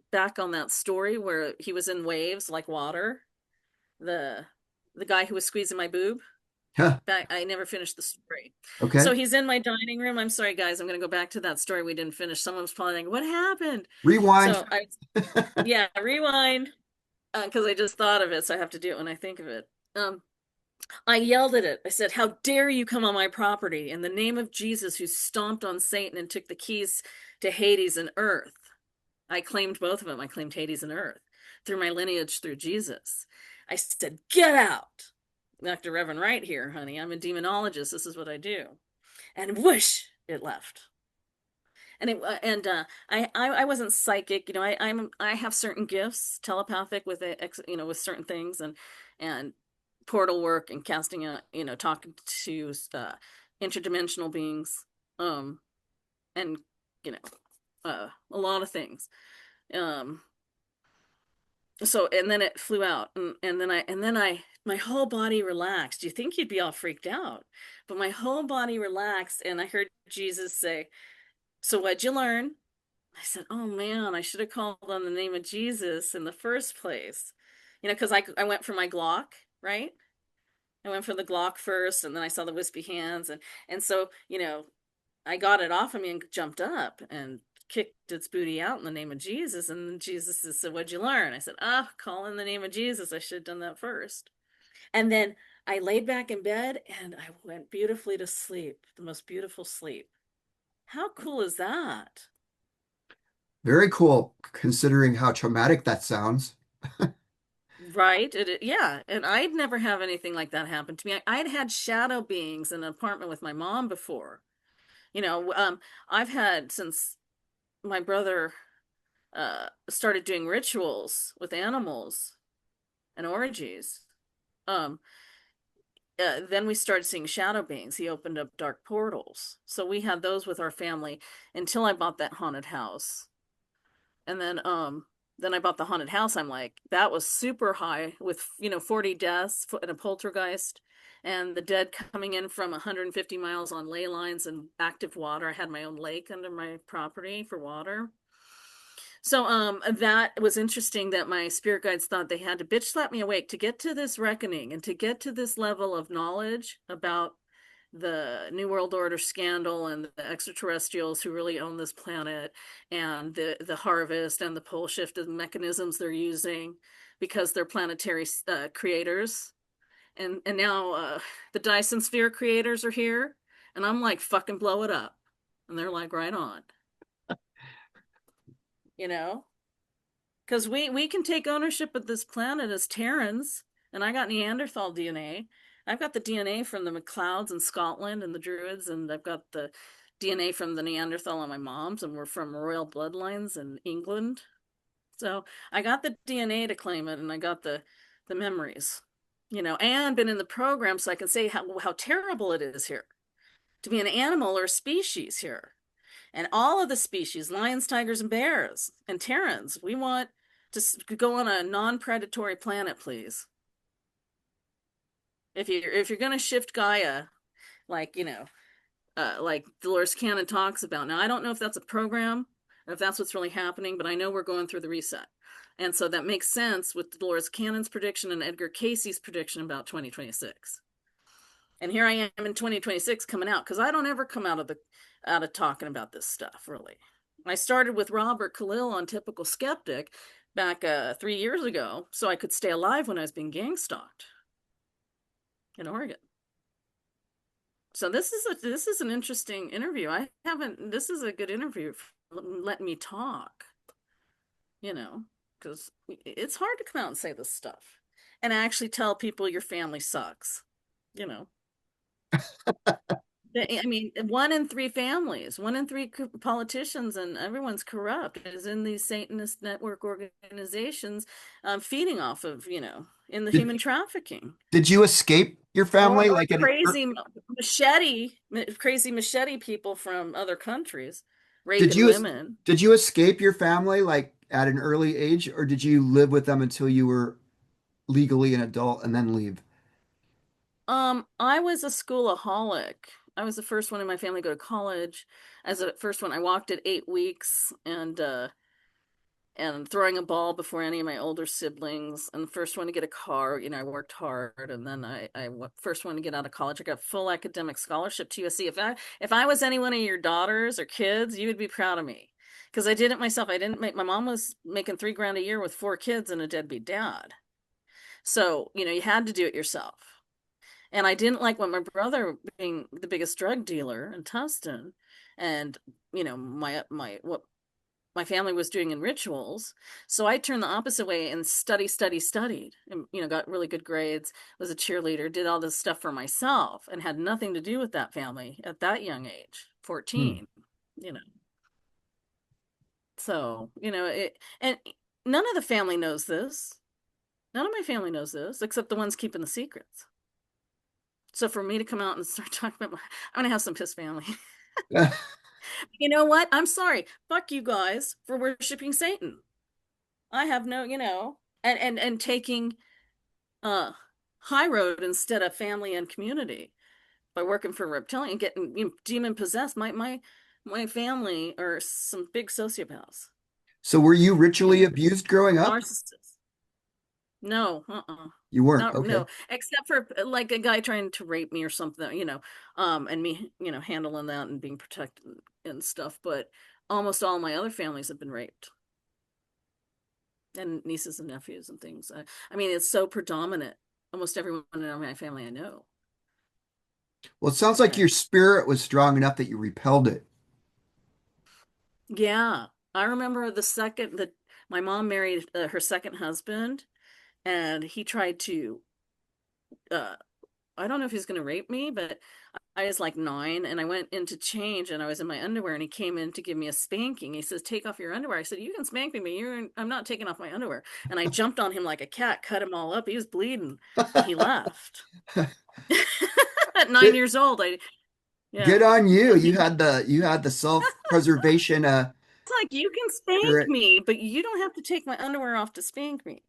story where he was in waves like water, the the guy who was squeezing my boob. Huh. Back, I never finished the story. So Okay. he's in my dining room. I'm sorry, guys. I'm going to go back to that story we didn't finish. Someone was probably like, "What happened?" Rewind. So yeah, rewind, because I just thought of it, so I have to do it when I think of it. Um, I yelled at it. I said, "How dare you come on my property in the name of Jesus, who stomped on Satan and took the keys to Hades and Earth?" I claimed both of them. I claimed Hades and Earth through my lineage through Jesus. I said, "Get out." Dr. Reverend Wright here, honey. I'm a demonologist. This is what I do. And whoosh, it left. I wasn't psychic. I have certain gifts, telepathic with certain things, and portal work and casting talking to interdimensional beings, um and you know a lot of things. um so and then it flew out, and then I my whole body relaxed. You think you'd be all freaked out, but my whole body relaxed, and I heard Jesus say, "So what'd you learn?" I said, "Oh man, I should have called on the name of Jesus in the first place." Because I went for my Glock, right? I went for the Glock first, and then I saw the wispy hands, and so I got it off of me and jumped up and kicked its booty out in the name of Jesus. And Jesus said, "What'd you learn?" I said, call in the name of Jesus. I should have done that first." And then I laid back in bed and I went beautifully to sleep, the most beautiful sleep. How cool is that? Very cool, considering how traumatic that sounds. Right? Yeah. And I'd never have anything like that happen to me. I'd had shadow beings in an apartment with my mom before. You know, um, I've had since my brother started doing rituals with animals and orgies. Um, then we started seeing shadow beings. He opened up dark portals. So we had those with our family until I bought that haunted house. And then I bought the haunted house. I'm like, that was super high with 40 deaths and a poltergeist and the dead coming in from 150 miles on ley lines and active water. I had my own lake under my property for water. So that was interesting that my spirit guides thought they had to bitch slap me awake to get to this reckoning and to get to this level of knowledge about the New World Order scandal and the extraterrestrials who really own this planet, and the harvest and the pole shifted mechanisms they're using because they're planetary creators. And now the Dyson Sphere creators are here, and I'm like, fucking blow it up. And they're like, right on, you know? Because we can take ownership of this planet as Terrans, and I got Neanderthal DNA. I've got the DNA from the MacLeods in Scotland and the Druids, and I've got the DNA from the Neanderthal on my mom's, and we're from royal bloodlines in England. So I got the DNA to claim it, and I got the memories, and been in the program, so I can say how terrible it is here to be an animal or a species here. And all of the species, lions, tigers, and bears, and Terrans, we want to go on a non-predatory planet, please. If you're gonna shift Gaia, like like Dolores Cannon talks about. Now, I don't know if that's a program or if that's what's really happening, but I know we're going through the reset, and so that makes sense with Dolores Cannon's prediction and Edgar Casey's prediction about 2026. And here I am in 2026 coming out because I don't ever come out of talking about this stuff really. I started with Robert Khalil on Typical Skeptic back 3 years ago, so I could stay alive when I was being gang stalked in Oregon. So this is an interesting interview. I haven't. This is a good interview. Let me talk. You know, because it's hard to come out and say this stuff and actually tell people your family sucks. You know. I mean, 1 in 3 families, 1 in 3 politicians, and everyone's corrupt is in these Satanist network organizations, feeding off of, in the Did human trafficking did you escape your or family or like at an crazy. crazy machete people from other countries Did raping you women. did you escape your family like at an early age, or did you live with them until you were legally an adult and then leave? I was a schoolaholic. I was the first one in my family to go to college. As the first one, I walked at 8 weeks and throwing a ball before any of my older siblings. And the first one to get a car. I worked hard, and then first one to get out of college. I got full academic scholarship to USC. If I was any one of your daughters or kids, you would be proud of me because I did it myself. I didn't make. My mom was making 3 grand a year with 4 kids and a deadbeat dad. So you had to do it yourself. And I didn't like what my brother being the biggest drug dealer in Tustin, and my what my family was doing in rituals. So I turned the opposite way and studied, and got really good grades, was a cheerleader, did all this stuff for myself, and had nothing to do with that family at that young age, Hmm. 14. You know, so and none of the family knows this. None of my family knows this, except the ones keeping the secrets. So for me to come out and start talking about I'm gonna have some pissed family. You know what? I'm sorry. Fuck you guys for worshiping Satan. I have no, and taking uh high road instead of family and community by working for reptilian and getting demon possessed. My family are some big sociopaths, So were you you ritually know, abused growing up? narcissists. No, You weren't. not Okay. no, except for like a guy trying to rape me or something, and me, handling that and being protected and stuff. But almost all my other families have been raped, and nieces and nephews and things. I mean, it's so predominant. Almost everyone in my family I know. Well, it sounds like And your spirit was strong enough that you repelled it. yeah, I remember the second that my mom married her second husband, and he tried to. Uh, I don't know if he's going to rape me, but I was like 9 and I went in to change and I was in my underwear and he came in to give me a spanking. He says, "Take off your underwear." I said, "You can spank me, but I'm not taking off my underwear." And I jumped on him like a cat, cut him all up. He was bleeding and he left. At 9 Good, years old, good yeah. on you. And You had the self-preservation it's like, you can spank spirit. me, but you don't have to take my underwear off to spank me.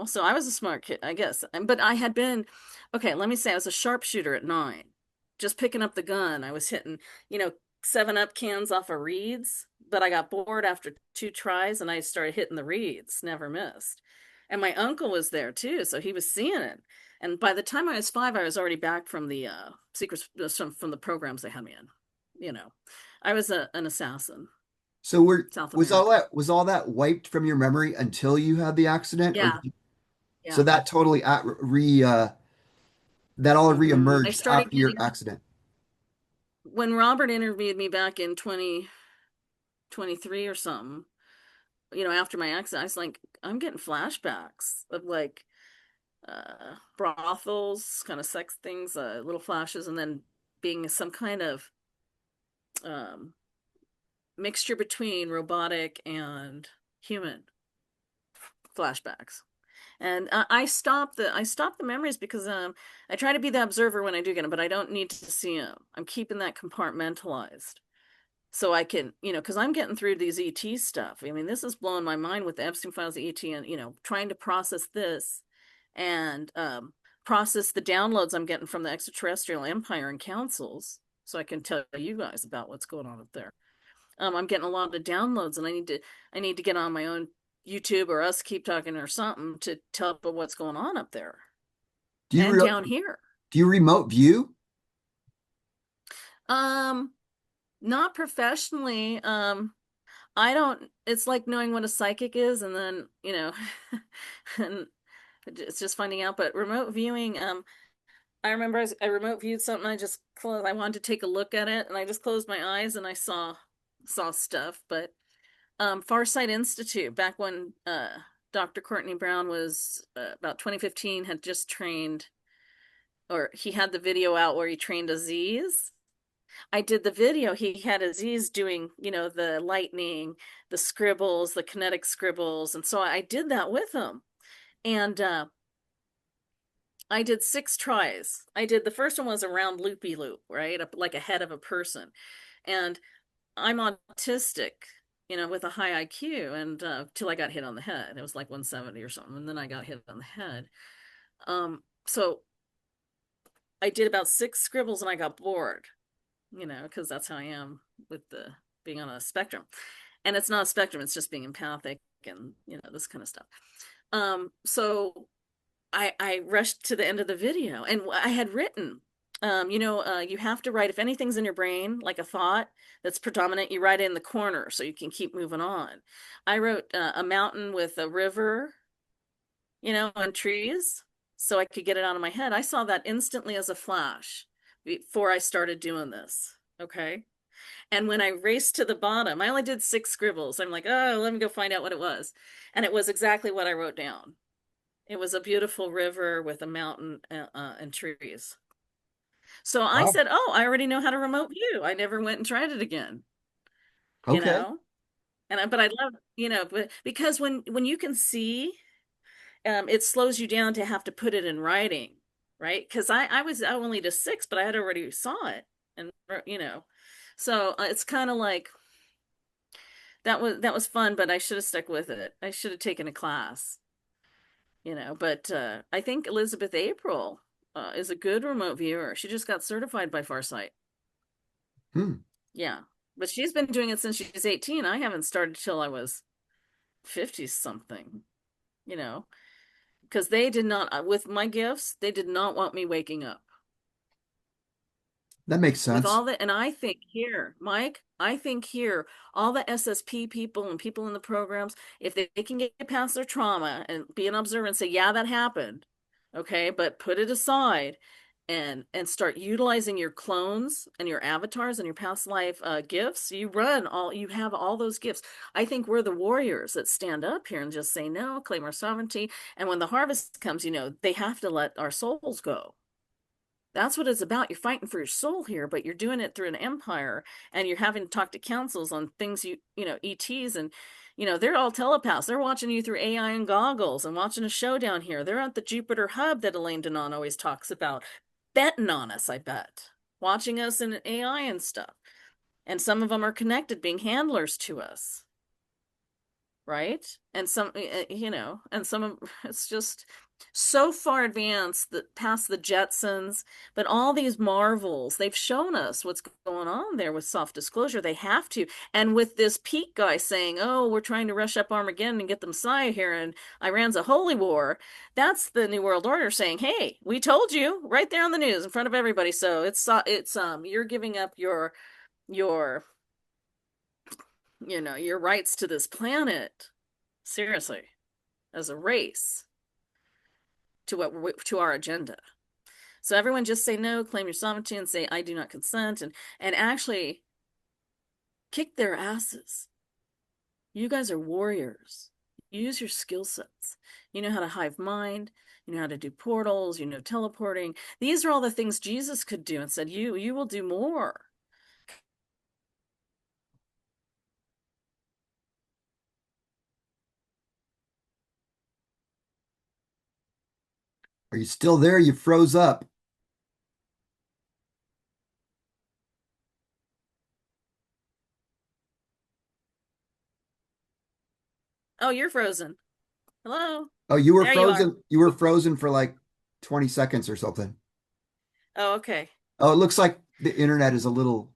So I was a smart kid, I guess. But I had been, okay, let me say I was a sharpshooter at 9. Just picking up the gun, I was hitting, you know, 7 Up cans off of reeds, but I got bored after 2 tries and I started hitting the reeds, never missed. And my uncle was there too, so he was seeing it. And by the time I was 5, I was already back from the secrets from the programs they had me in. You know, I was an assassin, So were South was all American. that was all that wiped from your memory until you had the accident, or Yeah, so yeah. that totally that all I reemerged started after your getting accident? when Robert interviewed me back in 2023 or something, after my accident, I was like, I'm getting flashbacks of like brothels, kind of sex things, little flashes, and then being some kind of um, mixture between robotic and human flashbacks. And I stop the memories because I try to be the observer when I do get them, but I don't need to see them. I'm keeping that compartmentalized so I can, because I'm getting through these ET stuff. I mean, this is blowing my mind with the Epstein files, the ET, and trying to process this and process the downloads I'm getting from the extraterrestrial empire and councils, so I can tell you guys about what's going on up there. I'm getting a lot of downloads, and I need to get on my own YouTube or us keep talking or something to tell people what's going on up there Do you and re down here. do you remote view? Um, Not professionally. I don't, it's like knowing what a psychic is and then, and it's just finding out. But remote viewing, I remember I remote viewed something. I wanted to take a look at it and I just closed my eyes and I saw stuff. But Farsight Institute, back when Dr. Courtney Brown was about 2015, had just trained, or he had the video out where he trained Aziz. I did the video. He had Aziz doing, the lightning, the scribbles, the kinetic scribbles. And so I did that with him. And I did 6 tries. I did the first one was a round loopy loop, right? Like a head of a person. And I'm autistic, with a high IQ, and till I got hit on the head. It was like 170 or something, and then I got hit on the head. So I did about 6 scribbles and I got bored, because that's how I am with the being on a spectrum. And it's not a spectrum, it's just being empathic and, this kind of stuff. So I rushed to the end of the video and I had written, you have to write if anything's in your brain, like a thought that's predominant, you write it in the corner so you can keep moving on. I wrote a mountain with a river, and trees so I could get it out of my head. I saw that instantly as a flash before I started doing this. Okay. And when I raced to the bottom, I only did 6 scribbles. I'm like, oh, let me go find out what it was. And it was exactly what I wrote down. It was a beautiful river with a mountain and trees. So I Wow. said, oh, I already know how to remote view. I never went and tried it again, you Okay. know? But I love, but because when you can see, it slows you down to have to put it in writing, right? Because I was only to 6, but I had already saw it, and so it's kind of like that was fun, but I should have stuck with it. I should have taken a class, But I think Elizabeth April is a good remote viewer. She just got certified by Farsight. Hmm. Yeah, but she's been doing it since she's 18. I haven't started till I was 50 something, you know. Because they did not, with my gifts, they did not want me waking up. That makes With sense. all the, and I think here, Mike, I think here, all the SSP people and people in the programs, if they can get past their trauma and be an observer and say, yeah, that happened, okay, but put it aside and start utilizing your clones and your avatars and your past life gifts. You have all those gifts. I think we're the warriors that stand up here and just say no, claim our sovereignty. And when the harvest comes, they have to let our souls go. That's what it's about. You're fighting for your soul here, but you're doing it through an empire, and you're having to talk to councils on things ETs, and they're all telepaths. They're watching you through AI and goggles and watching a show down here. They're at the Jupiter hub that Elaine Denon always talks about, betting on us, I bet, watching us in AI and stuff. And some of them are connected, being handlers to us, right? And and some of it's just so far advanced that past the Jetsons, but all these marvels, they've shown us what's going on there with soft disclosure. They have to. And with this Pete guy saying, oh, we're trying to rush up Armageddon and get the Messiah here, and Iran's a holy war, that's the New World Order saying, hey, we told you right there on the news in front of everybody. So it's you're giving up your your rights to this planet. Seriously, as a race to our agenda. So everyone just say no, claim your sovereignty, and say I do not consent, and actually kick their asses. You guys are warriors. Use your skill sets. You know how to hive mind. You know how to do portals. You know teleporting. These are all the things Jesus could do, and said you will do more. Are you still there? You froze up. Oh, you're frozen. Hello. Oh, you were There you are. frozen. You were frozen for like 20 seconds or something. Oh, okay. Oh, it looks like the internet is a little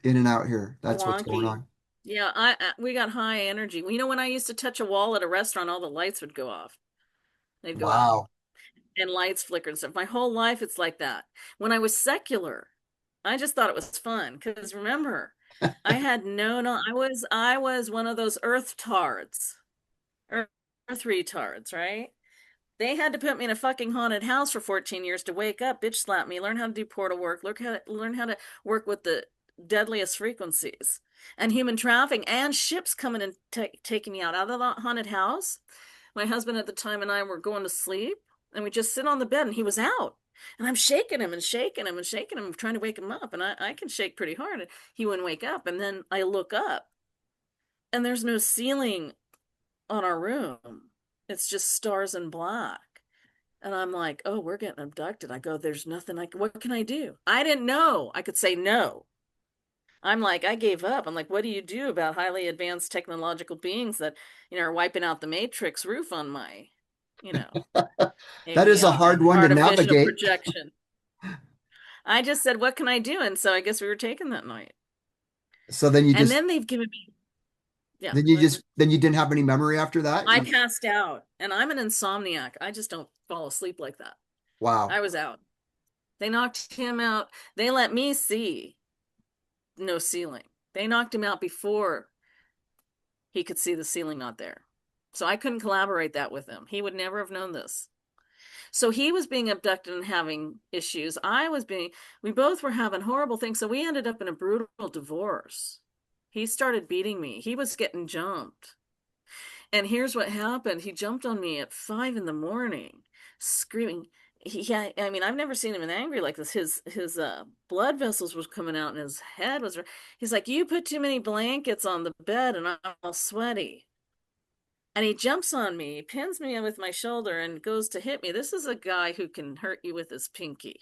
in and out here. That's what's going Wonky. on. Yeah, we got high energy. Well, when I used to touch a wall at a restaurant, all the lights would go off. They'd go out Wow. and lights flicker and stuff. My whole life, it's like that. When I was secular, I just thought it was fun because remember, I had no. I was one of those earth tards, earth retards, right? They had to put me in a fucking haunted house for 14 years to wake up, bitch slap me, learn how to do portal work, learn how to work with the deadliest frequencies and human trafficking and ships coming and taking me out of the haunted house. My husband at the time and I were going to sleep, and we just sit on the bed, and he was out. And I'm shaking him and shaking him and shaking him, trying to wake him up. And I can shake pretty hard. And he wouldn't wake up. And then I look up, and there's no ceiling on our room. It's just stars and black. And I'm like, oh, we're getting abducted. I go, there's nothing what can I do? I didn't know I could say no. I'm like, I gave up. I'm like, what do you do about highly advanced technological beings that, are wiping out the matrix roof on my, you know, That is a hard one to artificial navigate. projection? I just said, what can I do? And so I guess we were taken that night. So then you And just then they've given me, yeah, then you what? just then you didn't have any memory after that? I passed out and I'm an insomniac. I just don't fall asleep like that. Wow. I was out. They knocked him out. They let me see no ceiling. They knocked him out before he could see the ceiling not there. So I couldn't collaborate that with him. He would never have known this. So he was being abducted and having issues. We both were having horrible things. So we ended up in a brutal divorce. He started beating me. He was getting jumped. And here's what happened. He jumped on me at 5 in the morning, screaming. I mean, I've never seen him angry like this. His blood vessels was coming out, and his head was. He's like, "You put too many blankets on the bed, and I'm all sweaty." And he jumps on me, he pins me with my shoulder, and goes to hit me. This is a guy who can hurt you with his pinky.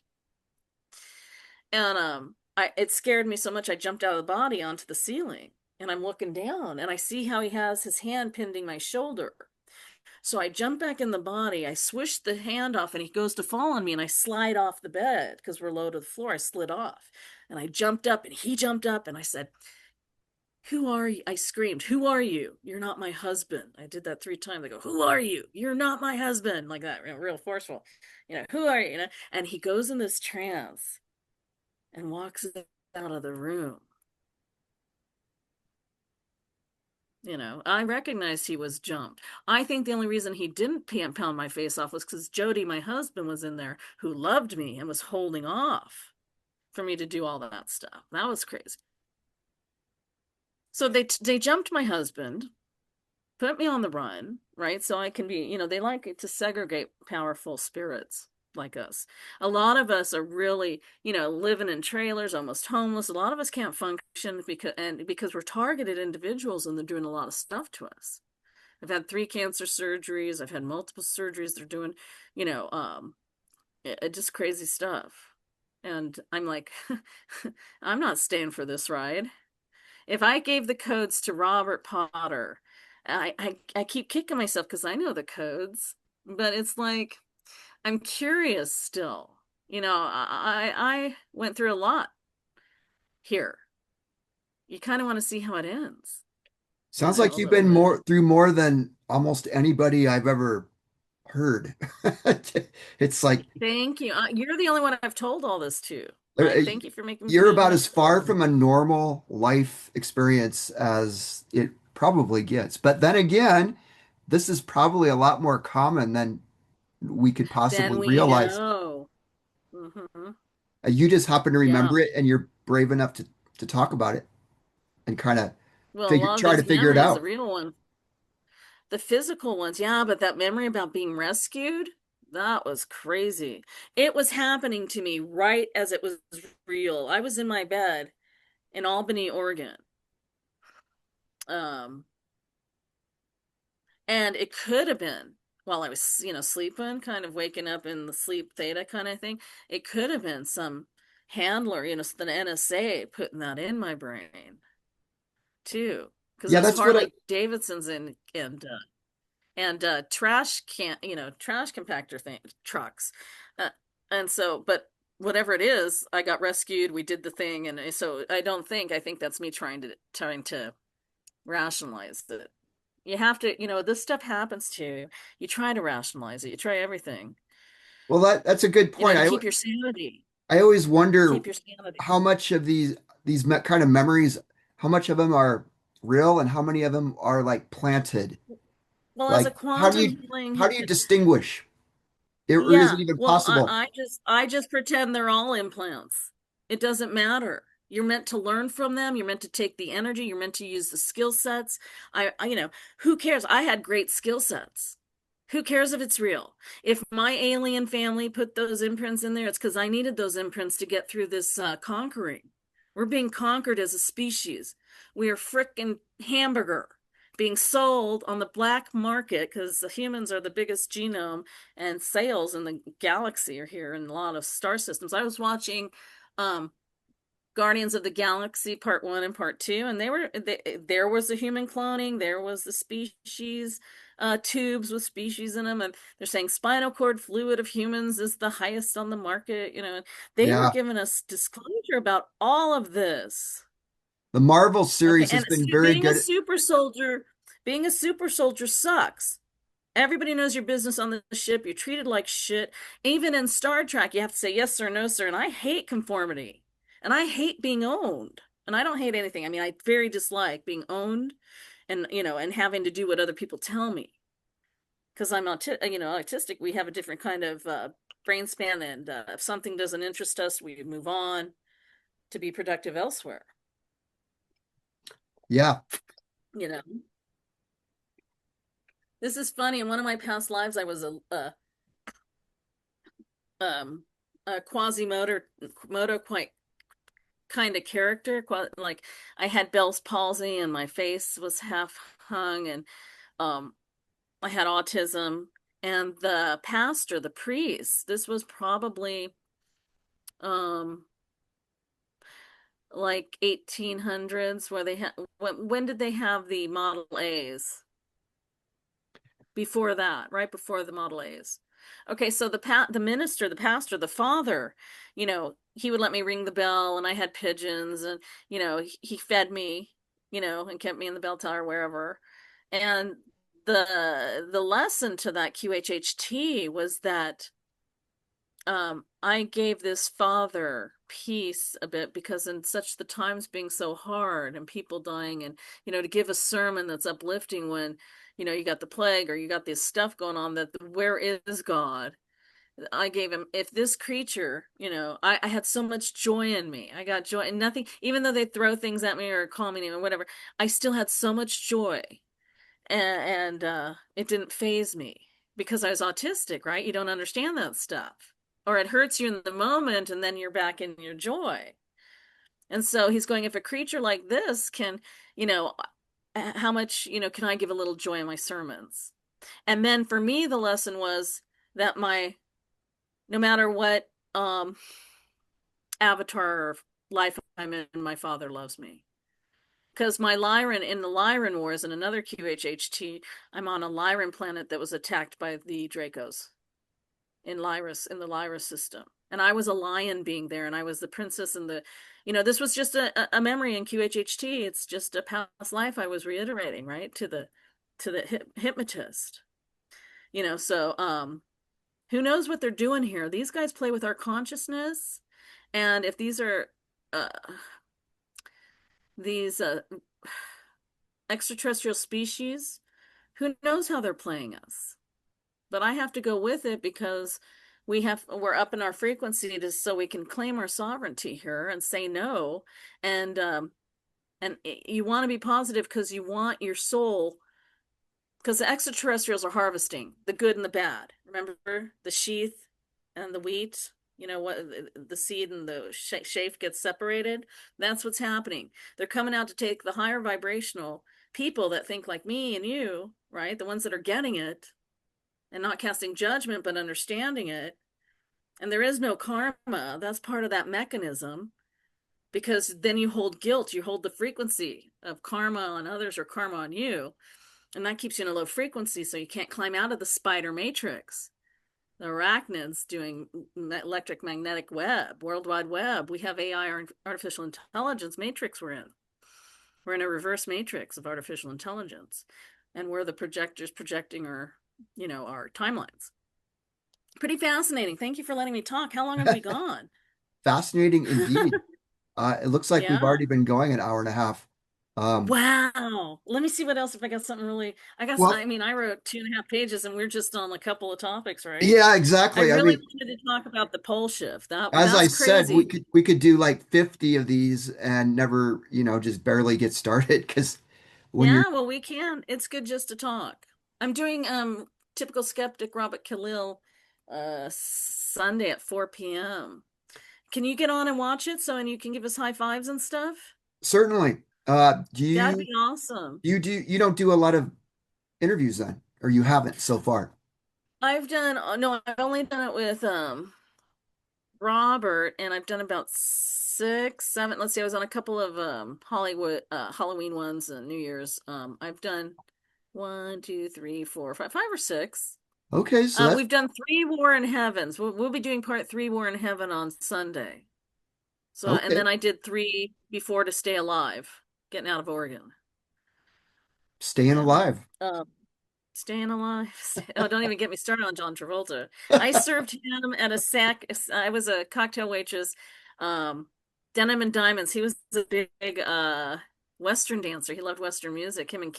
And it scared me so much I jumped out of the body onto the ceiling, and I'm looking down, and I see how he has his hand pinning my shoulder. So I jump back in the body, I swish the hand off, and he goes to fall on me, and I slide off the bed because we're low to the floor. I slid off, and I jumped up, and he jumped up, and I said, "Who are you?" I screamed, "Who are you? You're not my husband." I did that 3 times. I go, "Who are you? You're not my husband." Like that, real forceful. Who are you? And he goes in this trance and walks out of the room. I recognized he was jumped. I think the only reason he didn't pound my face off was because Jody, my husband, was in there who loved me and was holding off for me to do all that stuff. That was crazy. So they jumped my husband, put me on the run, right? So I can be, they like to segregate powerful spirits like us. A lot of us are really, living in trailers, almost homeless. A lot of us can't function because we're targeted individuals and they're doing a lot of stuff to us. I've had 3 cancer surgeries. I've had multiple surgeries. They're doing, you know, um, just crazy stuff. And I'm like, I'm not staying for this ride. If I gave the codes to Robert Potter, I keep kicking myself because I know the codes, but it's like I'm curious still. I went through a lot here. You kind of want to see how it ends, Sounds like a you've little been bit. more through more than almost anybody I've ever heard. It's like Thank you. You're the only one I've told all this to. uh, I thank you for making you're me about as far understand. from a normal life experience as it probably gets. But then again, this is probably a lot more common than we could Then possibly we realize. know. Hmm. You just happen to Yeah. remember it and you're brave enough to talk about it and kind of Well, a figure lot of try to those figure it memories, the out. real one, the physical ones, yeah, but that memory about being rescued, that was crazy. It was happening to me right as it was real. I was in my bed in Albany, Oregon. Um, and it could have been while I was, sleeping, kind of waking up in the sleep theta kind of thing. It could have been some handler, the NSA putting that in my brain too. Because Yeah, those that's what I Harley Davidsons and trash can trash compactor thing trucks, uh, and so but whatever it is, I got rescued, we did the thing, and so I think that's me trying to rationalize it. You have to, this stuff happens to you, you try to rationalize it, you try everything, well that's a good point. to I keep your sanity. I always wonder Keep your sanity. how much of these kind of memories, how much of them are real and how many of them are like planted. Well, as a Like quantum healing how do you hypnot distinguish? Or is it Yeah, even well, possible? I just pretend they're all implants. It doesn't matter. You're meant to learn from them. You're meant to take the energy. You're meant to use the skill sets. Who cares? I had great skill sets. Who cares if it's real? If my alien family put those imprints in there, it's because I needed those imprints to get through this conquering. We're being conquered as a species. We are frickin' hamburger. being sold on the black market because the humans are the biggest genome and sales in the galaxy are here in a lot of star systems. I was watching um Guardians of the Galaxy Part 1 and Part 2, and there was the human cloning, there was the species tubes with species in them, and they're saying spinal cord fluid of humans is the highest on the market, and they were Yeah. giving us disclosure about all of this. The Marvel Okay, series has and been very good. being a super soldier sucks. Everybody knows your business on the ship. You're treated like shit. Even in Star Trek, you have to say yes sir, no sir. And I hate conformity. And I hate being owned. And I don't hate anything. I mean, I very dislike being owned and, and having to do what other people tell me. Because autistic, we have a different kind of brain span. And if something doesn't interest us, we move on to be productive elsewhere. Yeah. You know, this is funny. In one of my past lives, I was um, a Quasimodo quite kind of character. Like I had Bell's palsy and my face was half hung, and um, I had autism. And the pastor, the priest, this was probably um like 1800s where they had when did they have the Model A's? Before that, right before the Model A's. Okay, so the minister, the pastor, the father, he would let me ring the bell, and I had pigeons, and he fed me, and kept me in the bell tower wherever. And the lesson to that QHHT was that I gave this father peace a bit because in such the times being so hard and people dying, and to give a sermon that's uplifting when you got the plague or you got this stuff going on, that where is God? I gave him, if this creature, I had so much joy in me. I got joy, and nothing, even though they throw things at me or call me name or whatever, I still had so much joy, and it didn't phase me because I was autistic, right? You don't understand that stuff, or it hurts you in the moment, and then you're back in your joy. And so he's going, if a creature like this can, you know, how much, can I give a little joy in my sermons? And then for me, the lesson was that no matter what avatar or life I'm in, my father loves me. Because my Lyran in the Lyran Wars and another QHHT, I'm on a Lyran planet that was attacked by the Dracos in the Lyra system. And I was a lion being there, and I was the princess, and this was just a memory in QHHT. It's just a past life I was reiterating, right, to the hypnotist. So who knows what they're doing here? These guys play with our consciousness, and if uh, these extraterrestrial species, who knows how they're playing us? But I have to go with it because we're up in our frequency so we can claim our sovereignty here and say no. And you want to be positive because you want your soul, because the extraterrestrials are harvesting the good and the bad. Remember the sheath and the wheat, what the seed and the chaff gets separated. That's what's happening. They're coming out to take the higher vibrational people that think like me and you, right? The ones that are getting it and not casting judgment, but understanding it. And there is no karma. That's part of that mechanism, because then you hold guilt, you hold the frequency of karma on others or karma on you. And that keeps you in a low frequency, so you can't climb out of the spider matrix. The arachnids doing electric magnetic web, world wide web. We have AI, artificial intelligence matrix we're in. We're in a reverse matrix of artificial intelligence. And we're the projectors projecting our timelines. Pretty fascinating. Thank you for letting me talk. How long have we gone? Fascinating indeed. It looks like we've Yeah. already been going an hour and a half. Um, Wow. Let me see what else if I got something really. well, I mean, I wrote 2.5 pages and we're just on a couple of topics, right? yeah, I exactly. I really mean, wanted to talk about the pole shift. as I That's said, we crazy. could do like 50 of these and never, just barely get started because when you're Yeah, well, we can. It's good just to talk. I'm doing typical skeptic Robert Khalil Sunday at 4 p.m. Can you get on and watch it and you can give us high fives and stuff? certainly, Do That'd you be awesome. you don't do a lot of interviews then, or you haven't so far? I've done no, I've only done it with Robert, and I've done about six, seven. Let's see, I was on a couple of Hollywood Halloween ones and New Year's. I've done one, two, three, four, five or six. Okay, so that's We've done three War in Heavens. We'll be doing part three War in Heaven on Sunday. So, and okay. then I did three before to stay alive, getting out of Oregon. Staying Yeah. alive. Um, Staying alive. Oh, don't even get me started on John Travolta. I served him at a sack. I was a cocktail waitress. Um, Denim and Diamonds. He was a big Western dancer. He loved Western music. Him and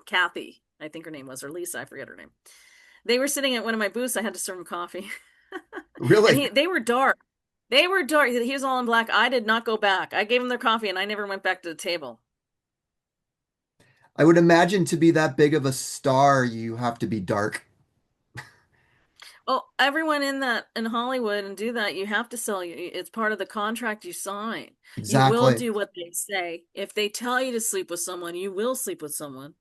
Kathy, I think her name was, or Lisa, I forget her name. They were sitting at one of my booths. I had to serve him coffee. And Really? they were dark. They were dark. He was all in black. I did not go back. I gave them their coffee and I never went back to the table. I would imagine to be that big of a star, you have to be dark. Oh, everyone in that in Hollywood and do that, you have to sell you. It's part of the contract you sign. You will Exactly. do what they say. If they tell you to sleep with someone, you will sleep with someone.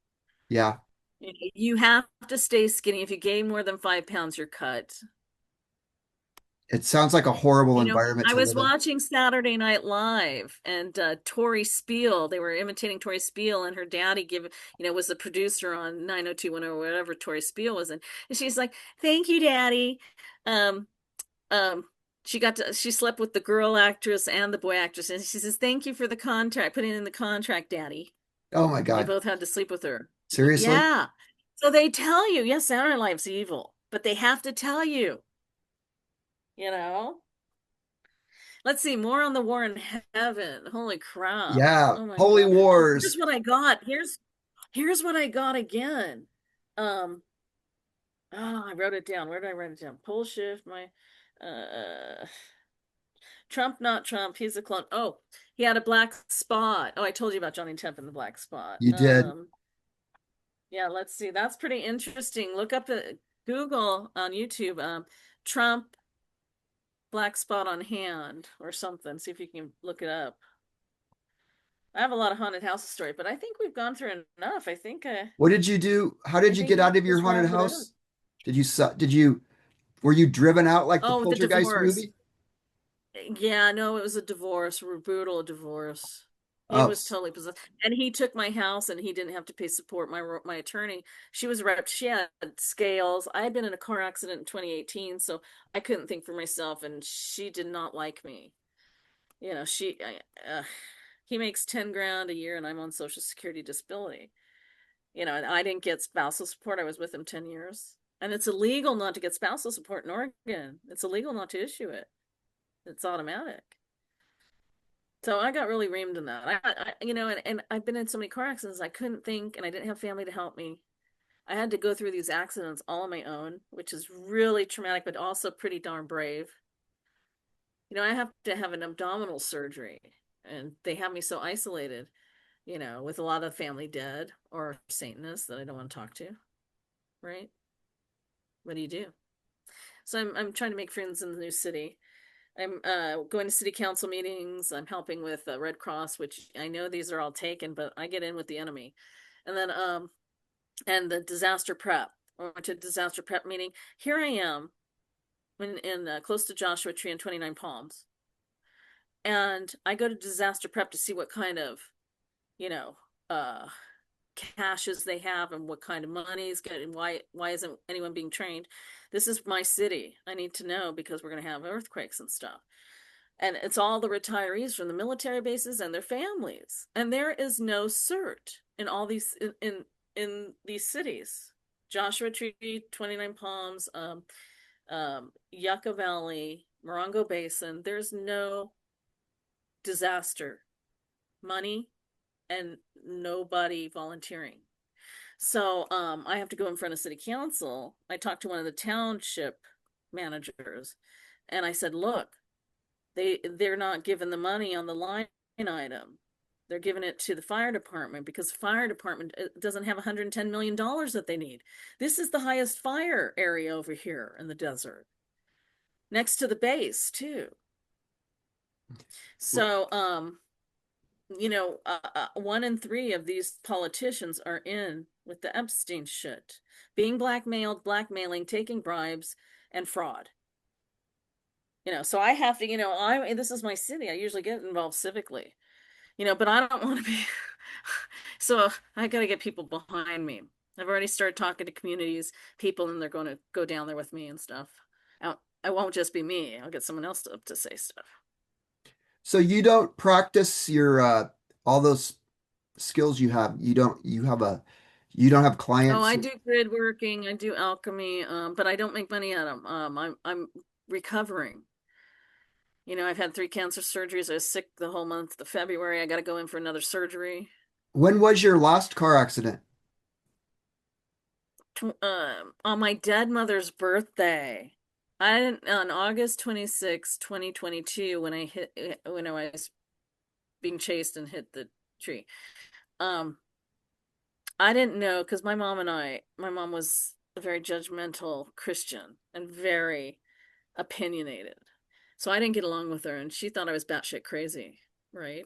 Yeah. You have to stay skinny. If you gain more than 5 pounds, you're cut. It sounds like a horrible You know, environment I to was live in. watching Saturday Night Live and Tori Spiehl, they were imitating Tori Spiehl and her daddy was the producer on 90210 or whatever Tori Spiehl was in. And she's like, "Thank you, Daddy." Um, um, she slept with the girl actress and the boy actress, and she says, "Thank you for the contract, putting in the contract, Daddy." Oh my They God. both had to sleep with her. Seriously? Yeah. So they tell you, yes, Saturday Night Live's evil, but they have to tell you, you know? Let's see, more on the war in heaven. Holy crap. Yeah. Oh my Holy God. Oh, here's Wars. what I got. Here's what I got again. Um, I wrote it down. Where did I write it down? Pole shift, my Trump, not Trump. He's a clone. Oh, he had a black spot. Oh, I told you about Johnny Depp and the black spot. You did. Yeah, let's see. That's pretty interesting. Look up the Google on YouTube, Trump black spot on hand or something. See if you can look it up. I have a lot of haunted house story, but I think we've gone through enough. What did you do? How I did you think get we out can of your just haunted wrap it up. house? Were you driven out like the Oh, the Poltergeist divorce. movie? Yeah, no, it was a divorce, a brutal divorce. It Oh, was totally possessed. And he took my house and he didn't have to pay support. My attorney, she was wrecked. She had scales. I had been in a car accident in 2018, so I couldn't think for myself and she did not like me. You know, he makes 10 grand a year and I'm on Social Security disability. You know, and I didn't get spousal support. I was with him 10 years. And it's illegal not to get spousal support in Oregon. It's illegal not to issue it. It's automatic. So I got really reamed in that. And I've been in so many car accidents, I couldn't think, and I didn't have family to help me. I had to go through these accidents all on my own, which is really traumatic, but also pretty darn brave. You know, I have to have an abdominal surgery, and they have me so isolated, with a lot of family dead or Satanists that I don't want to talk to, right? What do you do? So I'm trying to make friends in the new city. I'm going to city council meetings. I'm helping with Red Cross, which I know these are all taken, but I get in with the enemy. And then and the disaster prep. I went to a disaster prep meeting. Here I am in close to Joshua Tree and 29 Palms, and I go to disaster prep to see what kind of you know uh caches they have and what kind of money is good and why isn't anyone being trained. This is my city. I need to know because we're going to have earthquakes and stuff, and it's all the retirees from the military bases and their families, and there is no cert in all these in these cities. Joshua Tree, 29 Palms, Yucca Valley, Morongo Basin. There's no disaster money and nobody volunteering. So I have to go in front of city council. I talked to one of the township managers and I said, look, they're not giving the money on the line item. They're giving it to the fire department because the fire department doesn't have $110 million that they need. This is the highest fire area over here in the desert, next to the base too. So one in three of these politicians are in with the Epstein shit, being blackmailed, blackmailing, taking bribes, and fraud. So I have to, I this is my city. I usually get involved civically, but I don't want to be. So I got to get people behind me. I've already started talking to communities, people, and they're going to go down there with me and stuff. I won't just be me. I'll get someone else to say stuff. So you don't practice your all those skills you have. You don't have Oh, clients. I do grid working, I do alchemy, but I don't make money at them. I'm recovering. I've had three cancer surgeries. I was sick the whole month of February. I got to go in for another surgery. When was your last car accident? On my dead mother's birthday. On August 26, 2022, when I was being chased and hit the tree. Um, I didn't know because my mom was a very judgmental Christian and very opinionated. So I didn't get along with her, and she thought I was batshit crazy, right?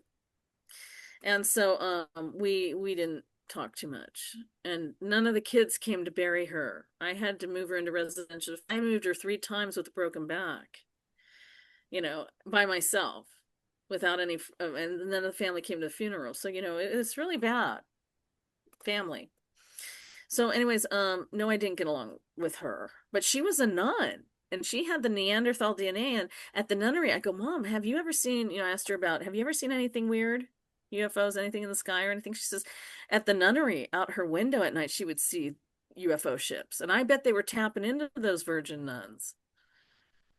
And so we didn't talk too much, and none of the kids came to bury her. I had to move her into residential. I moved her three times with a broken back, by myself, without any, and none of the family came to the funeral. So it's really bad family. So, anyways, no, I didn't get along with her, but she was a nun and she had the Neanderthal DNA. And at the nunnery, I go, Mom, have you ever seen, I asked her about, have you ever seen anything weird? UFOs, anything in the sky or anything? She says, at the nunnery, out her window at night, she would see UFO ships. And I bet they were tapping into those virgin nuns.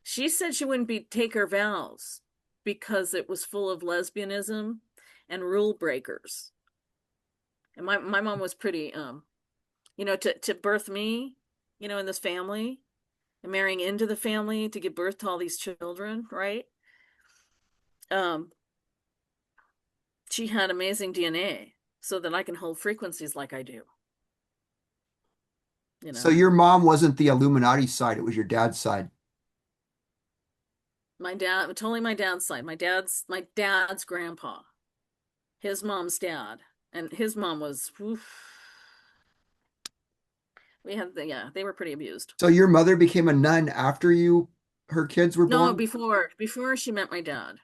She said she wouldn't take her vows because it was full of lesbianism and rule breakers. And my mom was pretty to birth me, in this family and marrying into the family to give birth to all these children, right? Um, she had amazing DNA so that I can hold frequencies like I do, you So know. your mom wasn't the Illuminati side, it was your dad's side. My dad, totally my dad's side. My dad's grandpa, his mom's dad, and his mom was. Oof, yeah, they were pretty abused. So your mother became a nun after her kids were No, born? before she met my dad.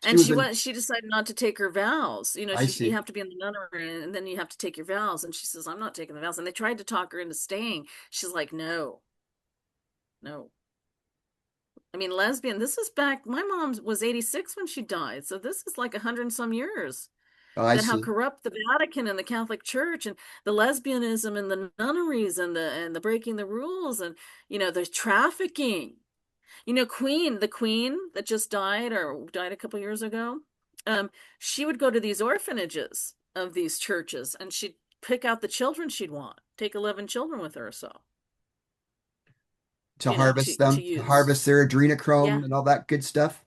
She And was in, she decided not to take her vows. I You see. have to be in the nunnery and then you have to take your vows. And she says, I'm not taking the vows. And they tried to talk her into staying. She's like, no, no. I mean, lesbian, this is back, my mom was 86 when she died. So this is like 100 and some years Oh, I that how see. corrupt the Vatican and the Catholic Church and the lesbianism and the nunneries and the breaking the rules and, the trafficking. The queen that just died or died a couple years ago, um, she would go to these orphanages of these churches and she'd pick out the children she'd want, take 11 children with her or so, To harvest to them, to use. harvest their adrenochrome Yeah. and all that good stuff.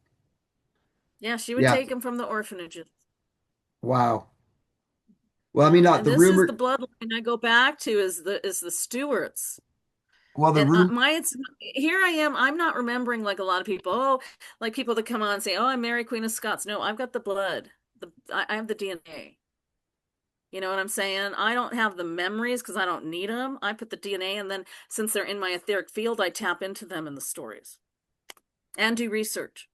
Yeah, she would Yeah. take them from the orphanages. Wow. Well, I mean, Yeah, not and the this is the rumor. bloodline I go back to is the Stewarts. Well, the And room. here I am. I'm not remembering like a lot of people. Oh, like people that come on and say, "Oh, I'm Mary Queen of Scots." No, I've got the blood. I have the DNA. You know what I'm saying? I don't have the memories because I don't need them. I put the DNA, and then since they're in my etheric field, I tap into them in the stories and do research.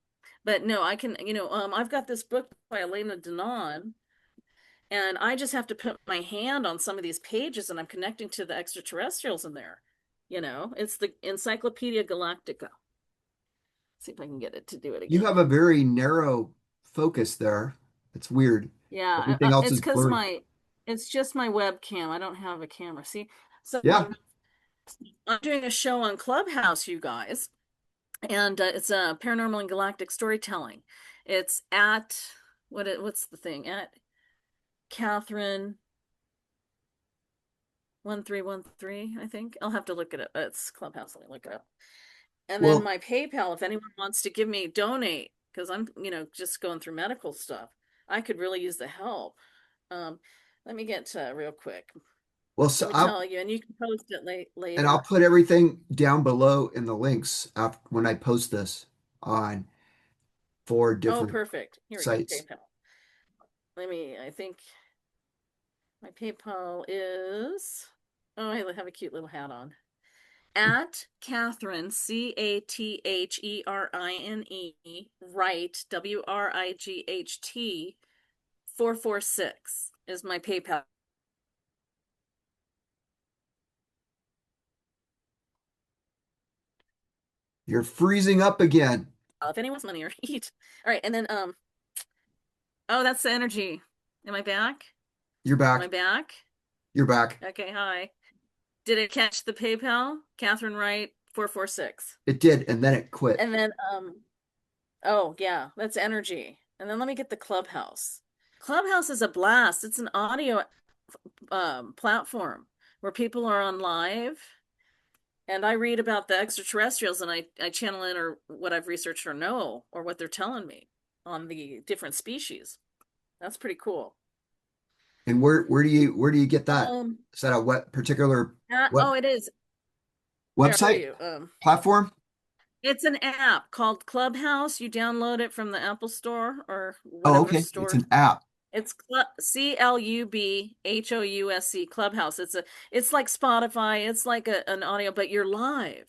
But no, I can, I've got this book by Elena Denon, and I just have to put my hand on some of these pages, and I'm connecting to the extraterrestrials in there. It's the Encyclopedia Galactica. See if I can get it to do it You again. have a very narrow focus there. It's weird. Yeah, Everything else it's is because blurry. it's just my webcam. I don't have a camera. See, so Yeah. I'm doing a show on Clubhouse, you guys, and it's a paranormal and galactic storytelling. It's at what's the thing at Catherine 1313, I think. I'll have to look it up. It's Clubhouse. Let me look it up. And then Well, my PayPal, if anyone wants to donate, because I'm, just going through medical stuff. I could really use the help. Um, Let me get to real quick. so Let me I'll tell you, and you can post it and I'll later. put everything down below in the links after when I post this on four Oh, different perfect. Here we go. sites. PayPal. I think my PayPal is, oh, I have a cute little hat on. At Catherine, CaTherine, Wright, WRIGHT, 446 is my PayPal. You're freezing up again. If anyone wants money or eat. All right, and then oh, that's the energy. Am I back? You're Am I back. back? You're back. Okay, hi. Did it catch the PayPal? Catherine Wright 446. It did, and then it quit. And then oh yeah, that's energy. And then let me get the Clubhouse. Clubhouse is a blast. It's an audio platform where people are on live and I read about the extraterrestrials and I channel in or what I've researched or know or what they're telling me on the different species. That's pretty cool. And where do you get that? Um, Is that a what particular web oh, it is. Here, I'll show website you. platform? It's an app called Clubhouse. You download it from the Apple Store or Oh, whatever okay. It's store. an app. It's CLUBHOUSE Clubhouse. It's like Spotify. It's like an audio, but you're live.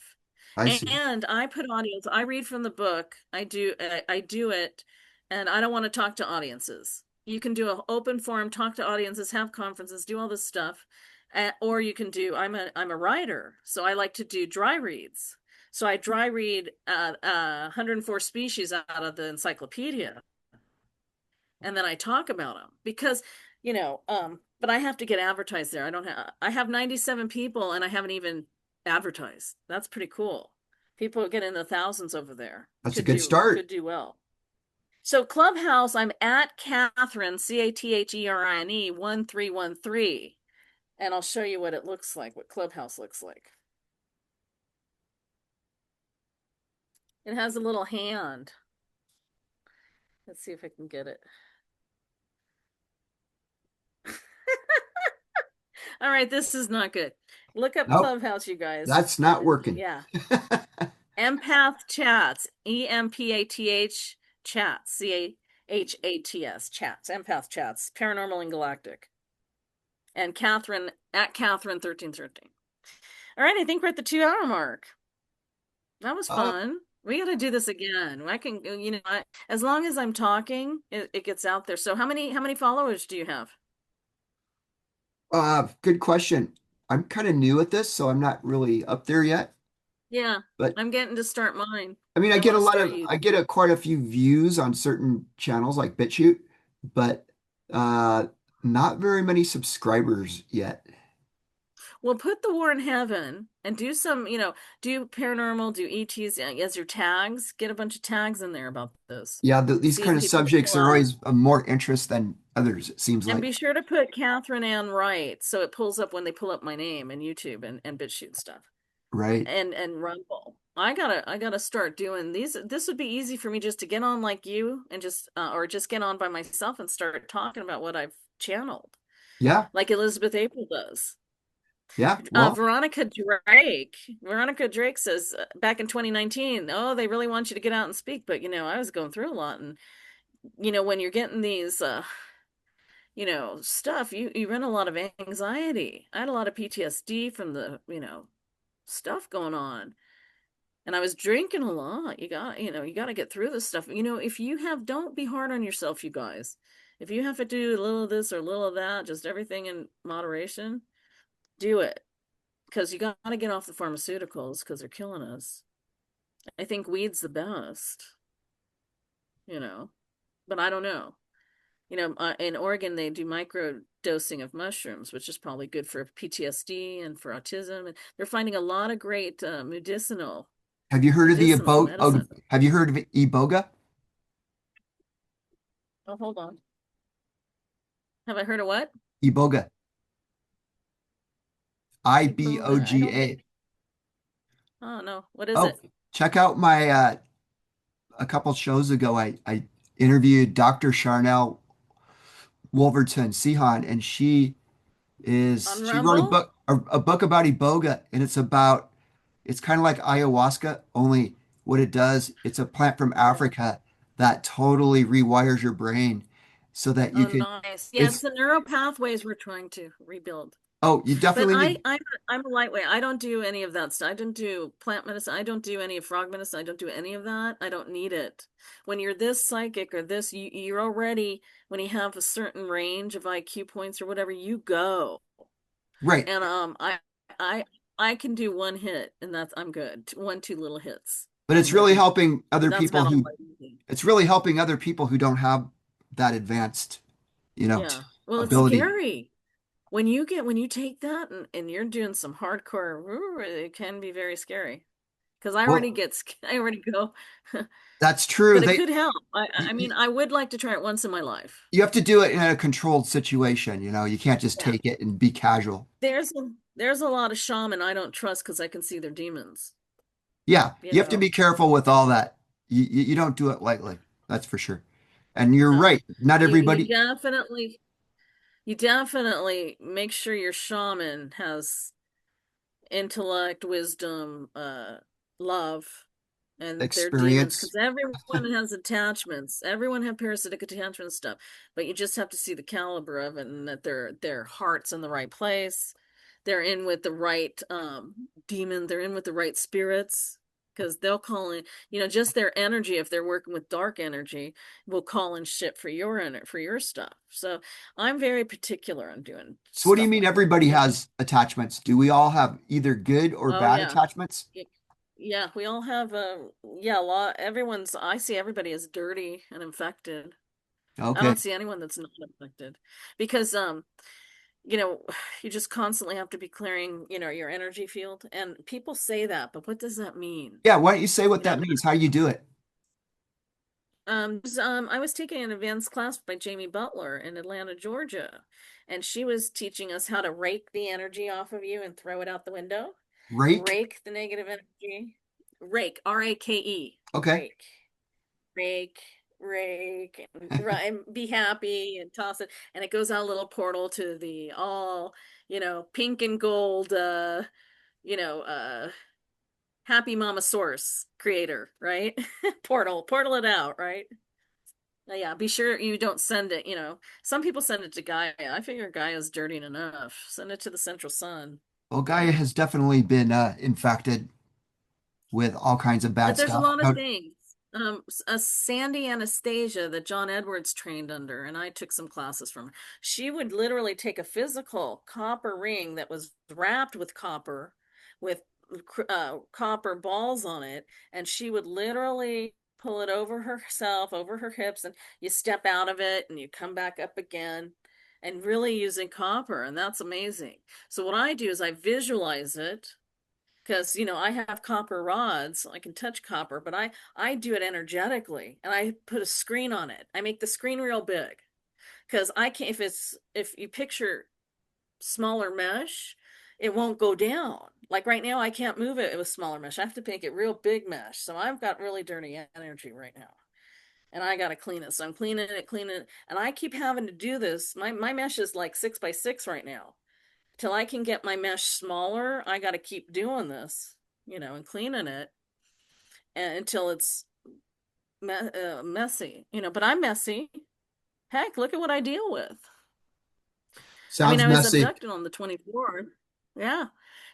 I see. And I put audios. I read from the book. I do it, and I don't want to talk to audiences. You can do an open forum, talk to audiences, have conferences, do all this stuff, or you can do. I'm a writer, so I like to do dry reads. So I dry read 104 species out of the encyclopedia and then I talk about them because, but I have to get advertised there. I have 97 people and I haven't even advertised. That's pretty cool. People get in the thousands over there. That's a good start. Could do well. So Clubhouse, I'm at Catherine, CaTherine 1313. And I'll show you what it looks like, what Clubhouse looks like. It has a little hand. Let's see if I can get it. All right, this is not good. Look up Nope, Clubhouse, you guys. that's not working. Yeah. Empath chats, EMPATH chats, CHATS chats, empath chats, paranormal and galactic. And Catherine at Catherine 1313. All right, I think we're at the 2 hour mark. That was Uh, fun. We got to do this again. As long as I'm talking, it gets out there. So how many followers do you have? good question. I'm kind of new at this, so I'm not really up there yet. Yeah, But I'm getting to start mine. I mean, I want to start I you. get quite a few views on certain channels like BitChute, but uh, not very many subscribers yet. Well, put the war in heaven and do some, do paranormal, do ETs as your tags. Get a bunch of tags in there about this. Yeah, these See kind if of people subjects pull are up. always of more interest than others, it seems And like. be sure to put Catherine Ann Wright so it pulls up when they pull up my name and YouTube and BitChute stuff. Right. And Rumble. I gotta start doing these. This would be easy for me just to get on like you and just or just get on by myself and start talking about what I've channeled, Yeah. like Elizabeth April does. Yeah. Well, Veronica Drake says back in 2019, oh, they really want you to get out and speak, but I was going through a lot, and when you're getting these, stuff, you run a lot of anxiety. I had a lot of PTSD from the, stuff going on, and I was drinking a lot. You got to get through this stuff. If you have, don't be hard on yourself, you guys. If you have to do a little of this or a little of that, just everything in moderation, do it because you got to get off the pharmaceuticals because they're killing us. I think weed's the best, you know, but I don't know. In Oregon, they do micro dosing of mushrooms, which is probably good for PTSD and for autism. And they're finding a lot of great have you heard of the medicinal Ebo oh, medicine. have you heard of Iboga? Oh, hold on. Have I heard of what? Iboga. Iboga. I don't Iboga. think. Oh no. What is Oh, it? check out my a couple shows ago I interviewed Dr. Charnel Wolverton Sihan, and On she wrote Rumble? a book about Iboga, and it's kind of like ayahuasca, only what it does, it's a plant from Yeah. Africa that totally rewires your brain. so that you Oh, can, nice. Yeah, it's it's, the neural pathways we're trying to rebuild. oh, you But definitely need, I'm a lightweight. I don't do any of that stuff. I don't do plant medicine. I don't do any of frog medicine. I don't do any of that. I don't need it. When you're this psychic or this, you're already when you have a certain range of IQ points or whatever, you go. right. And I I can do one hit and that's I'm good. One, two little hits. But I'm it's really good. helping other That's people about all who, I need. it's really helping other people who don't have that advanced, Yeah. Well, it's ability. scary. When you take that and you're doing some hardcore, it can be very scary. Because Well, I already go, that's true. but it could help. I mean, I would like to try it once in my life. You have to do it in a controlled situation. You can't just Yeah. take it and be casual. There's a lot of shaman I don't trust because I can see their demons, Yeah, you you have to know. be careful with all that. You don't do it lightly. That's for sure. And you're No. right. Not You everybody. definitely make sure your shaman has intellect, wisdom, love, and their demons, Experience. because everyone has attachments. Everyone have parasitic attachment stuff, but you just have to see the caliber of it and that their heart's in the right place. They're in with the right demon. They're in with the right spirits. Because they'll call in, just their energy. If they're working with dark energy, will call in shit for your stuff. So I'm very particular on doing So what do you stuff mean like that. everybody has attachments? Do we all have either good or Oh bad yeah. attachments? Y- Yeah, we all have a lot I see everybody as dirty and infected. I Okay. don't see anyone that's not infected because you know, you just constantly have to be clearing, your energy field and people say that, but what does that mean? Yeah, why don't you say what You know, that means? How you do it? I was taking an advanced class by Jamie Butler in Atlanta, Georgia, and she was teaching us how to rake the energy off of you and throw it out the window. Rake? Rake the negative energy. Rake, Rake, Okay. rake, rake, rake, and be happy and toss it, and it goes out a little portal to the all, pink and gold, you know, uh, happy mama source creator, right? Portal it out, right? Yeah, be sure you don't send it, some people send it to Gaia. I figure Gaia's dirty enough. Send it to the central sun, Well, you Gaia know. has definitely been infected with all kinds of bad But there's a stuff. lot of Now, things. A Sandy Anastasia that John Edwards trained under, and I took some classes from her. She would literally take a physical copper ring that was wrapped with copper, with copper balls on it, and she would literally pull it over herself, over her hips, and you step out of it and you come back up again, and really using copper, and that's amazing. So what I do is I visualize it because I have copper rods. I can touch copper, but I do it energetically and I put a screen on it. I make the screen real big because I can't, if you picture smaller mesh, it won't go down. Like right now I can't move it with smaller mesh. I have to make it real big mesh. So I've got really dirty energy right now and I got to clean it. So I'm cleaning it, and I keep having to do this. My mesh is like 6 by 6 right now. Till I can get my mesh smaller, I got to keep doing this, and cleaning it until it's messy, but I'm messy. Heck, look at what I deal with. I mean, sounds I was messy. abducted on the 24th. Yeah.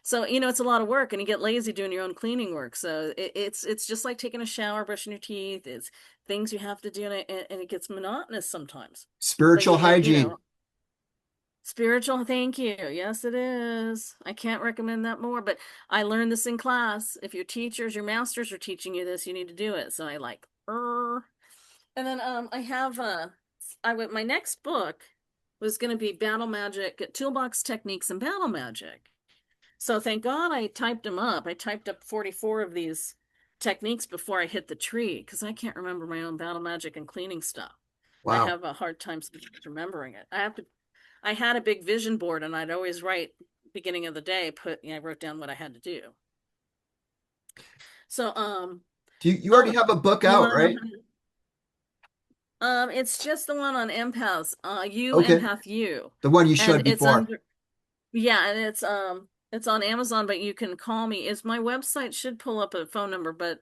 So, it's a lot of work and you get lazy doing your own cleaning work. So it's just like taking a shower, brushing your teeth. It's things you have to do and it gets monotonous sometimes. But Spiritual hygiene. spiritual, thank you. Yes, it is. I can't recommend that more, but I learned this in class. If your teachers, your masters are teaching you this, you need to do it. So I like, and then I have I went my next book was going to be battle magic, toolbox techniques and battle magic. So thank God I typed them up. I typed up 44 of these techniques before I hit the tree because I can't remember my own battle magic and cleaning stuff. I Wow. have a hard time remembering it. I had a big vision board and I'd always write beginning of the day, I wrote down what I had to do. So, You already oh, have a book you out, want to know right? it's just the one on empaths, you Okay. empath you. The one you And showed it's before. under, yeah, and it's on Amazon, but you can call me. Is my website should pull up a phone number, but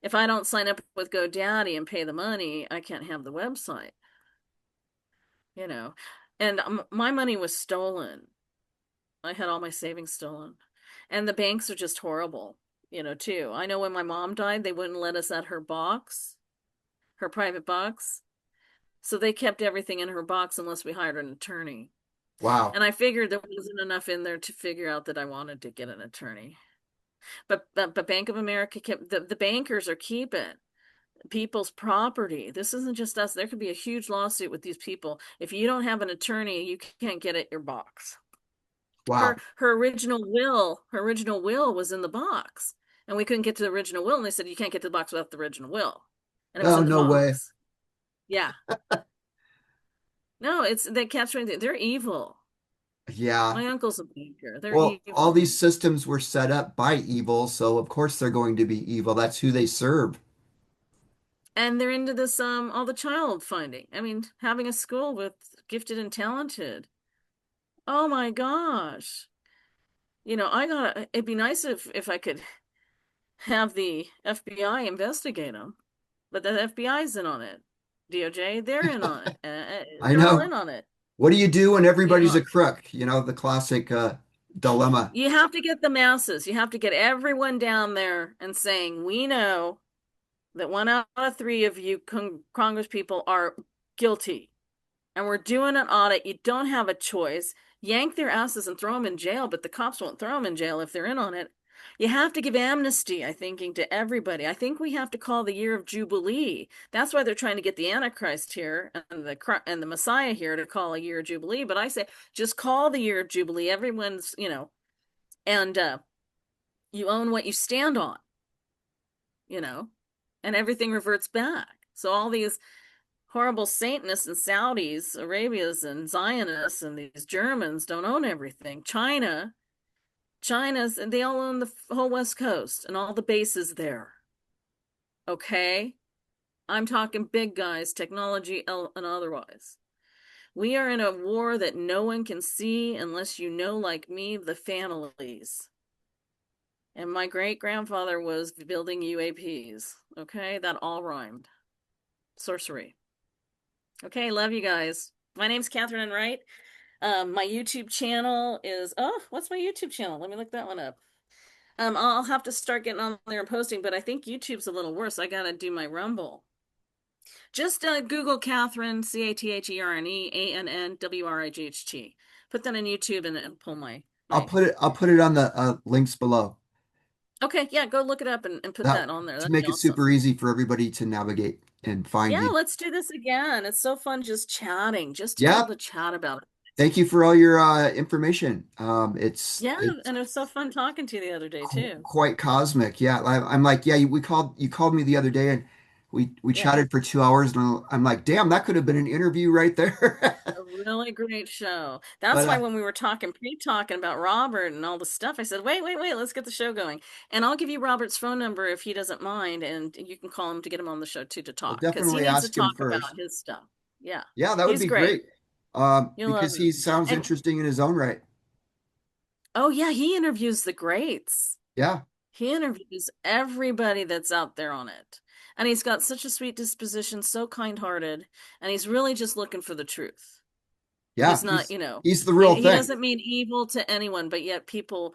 if I don't sign up with GoDaddy and pay the money, I can't have the website. you know. And my money was stolen. I had all my savings stolen. And the banks are just horrible, too. I know when my mom died, they wouldn't let us at her box, her private box. So they kept everything in her box unless we hired an attorney. Wow. And I figured there wasn't enough in there to figure out that I wanted to get an attorney. But Bank of America kept the bankers are keeping people's property. This isn't just us. There could be a huge lawsuit with these people. If you don't have an attorney, you can't get at your box. Her Wow. her original will was in the box. And we couldn't get to the original will, and they said you can't get to the box without the original will. And it was Oh, in the no way. box. Yeah. No, it's they catch anything. They're evil. Yeah. My uncle's a banker. They're Well, all evil. these systems were set up by evil, so of course they're going to be evil. That's who they serve. And they're into this all the child finding. I mean, having a school with gifted and talented. Oh my gosh. It'd be nice if I could have the FBI investigate them, but the FBI's in on it. DOJ, they're in on it. I They're all know. in on it. What do you do when You everybody's know, a crook? You know, the classic dilemma. you have to get the masses. You have to get everyone down there and saying, we know that 1 out of 3 of you Congress people are guilty. And we're doing an audit. You don't have a choice. Yank their asses and throw them in jail, but the cops won't throw them in jail if they're in on it. You have to give amnesty, I think, to everybody. I think we have to call the year of Jubilee. That's why they're trying to get the Antichrist here and the Messiah here to call a year of Jubilee. But I say just call the year of Jubilee. Everyone's, and you own what you stand on, you know, and everything reverts back. So all these horrible Satanists and Saudis, Arabias and Zionists and these Germans don't own everything. China's, and they all own the whole West Coast and all the bases there. Okay? I'm talking big guys, technology and otherwise. We are in a war that no one can see unless you know, like me, the families. And my great grandfather was building UAPs. Okay? That all rhymed. Sorcery. Okay, love you guys. My name's Catherine A Wright. My YouTube channel is what's my YouTube channel? Let me look that one up. I'll have to start getting on there and posting, but I think YouTube's a little worse. I gotta do my Rumble. Just Google Catherine CatherineAWright. Put that in YouTube and it'll pull my. I'll put it on the links below. Okay, yeah, go look it up and put That that on there. to That'd be make it awesome. super easy for everybody to navigate and find Yeah, you. let's do this again. It's so fun just chatting, just to be able Yeah, to chat about it. thank you for all your information. Yeah, It's and it was so fun talking to you the other day too. quite cosmic. Yeah, I'm like, yeah, you called me the other day and we Yeah. chatted for 2 hours and I'm like, damn, that could have been an interview right there. A really great show. That's But why when we were pre-talking about Robert and all the stuff, I said, wait, let's get the show going. And I'll give you Robert's phone number if he doesn't mind, and you can call him to get him on the show too to I'll talk, because he definitely needs to ask him talk first. about his stuff. Yeah, Yeah, that would he's be great. great. You'll love Because he him. sounds And interesting in his own right. oh yeah, he interviews the greats. Yeah, He interviews everybody that's out there on it. And he's got such a sweet disposition, so kind-hearted, and he's really just looking for the truth. yeah, He's not, you know, he's the real he thing. doesn't mean evil to anyone, but yet people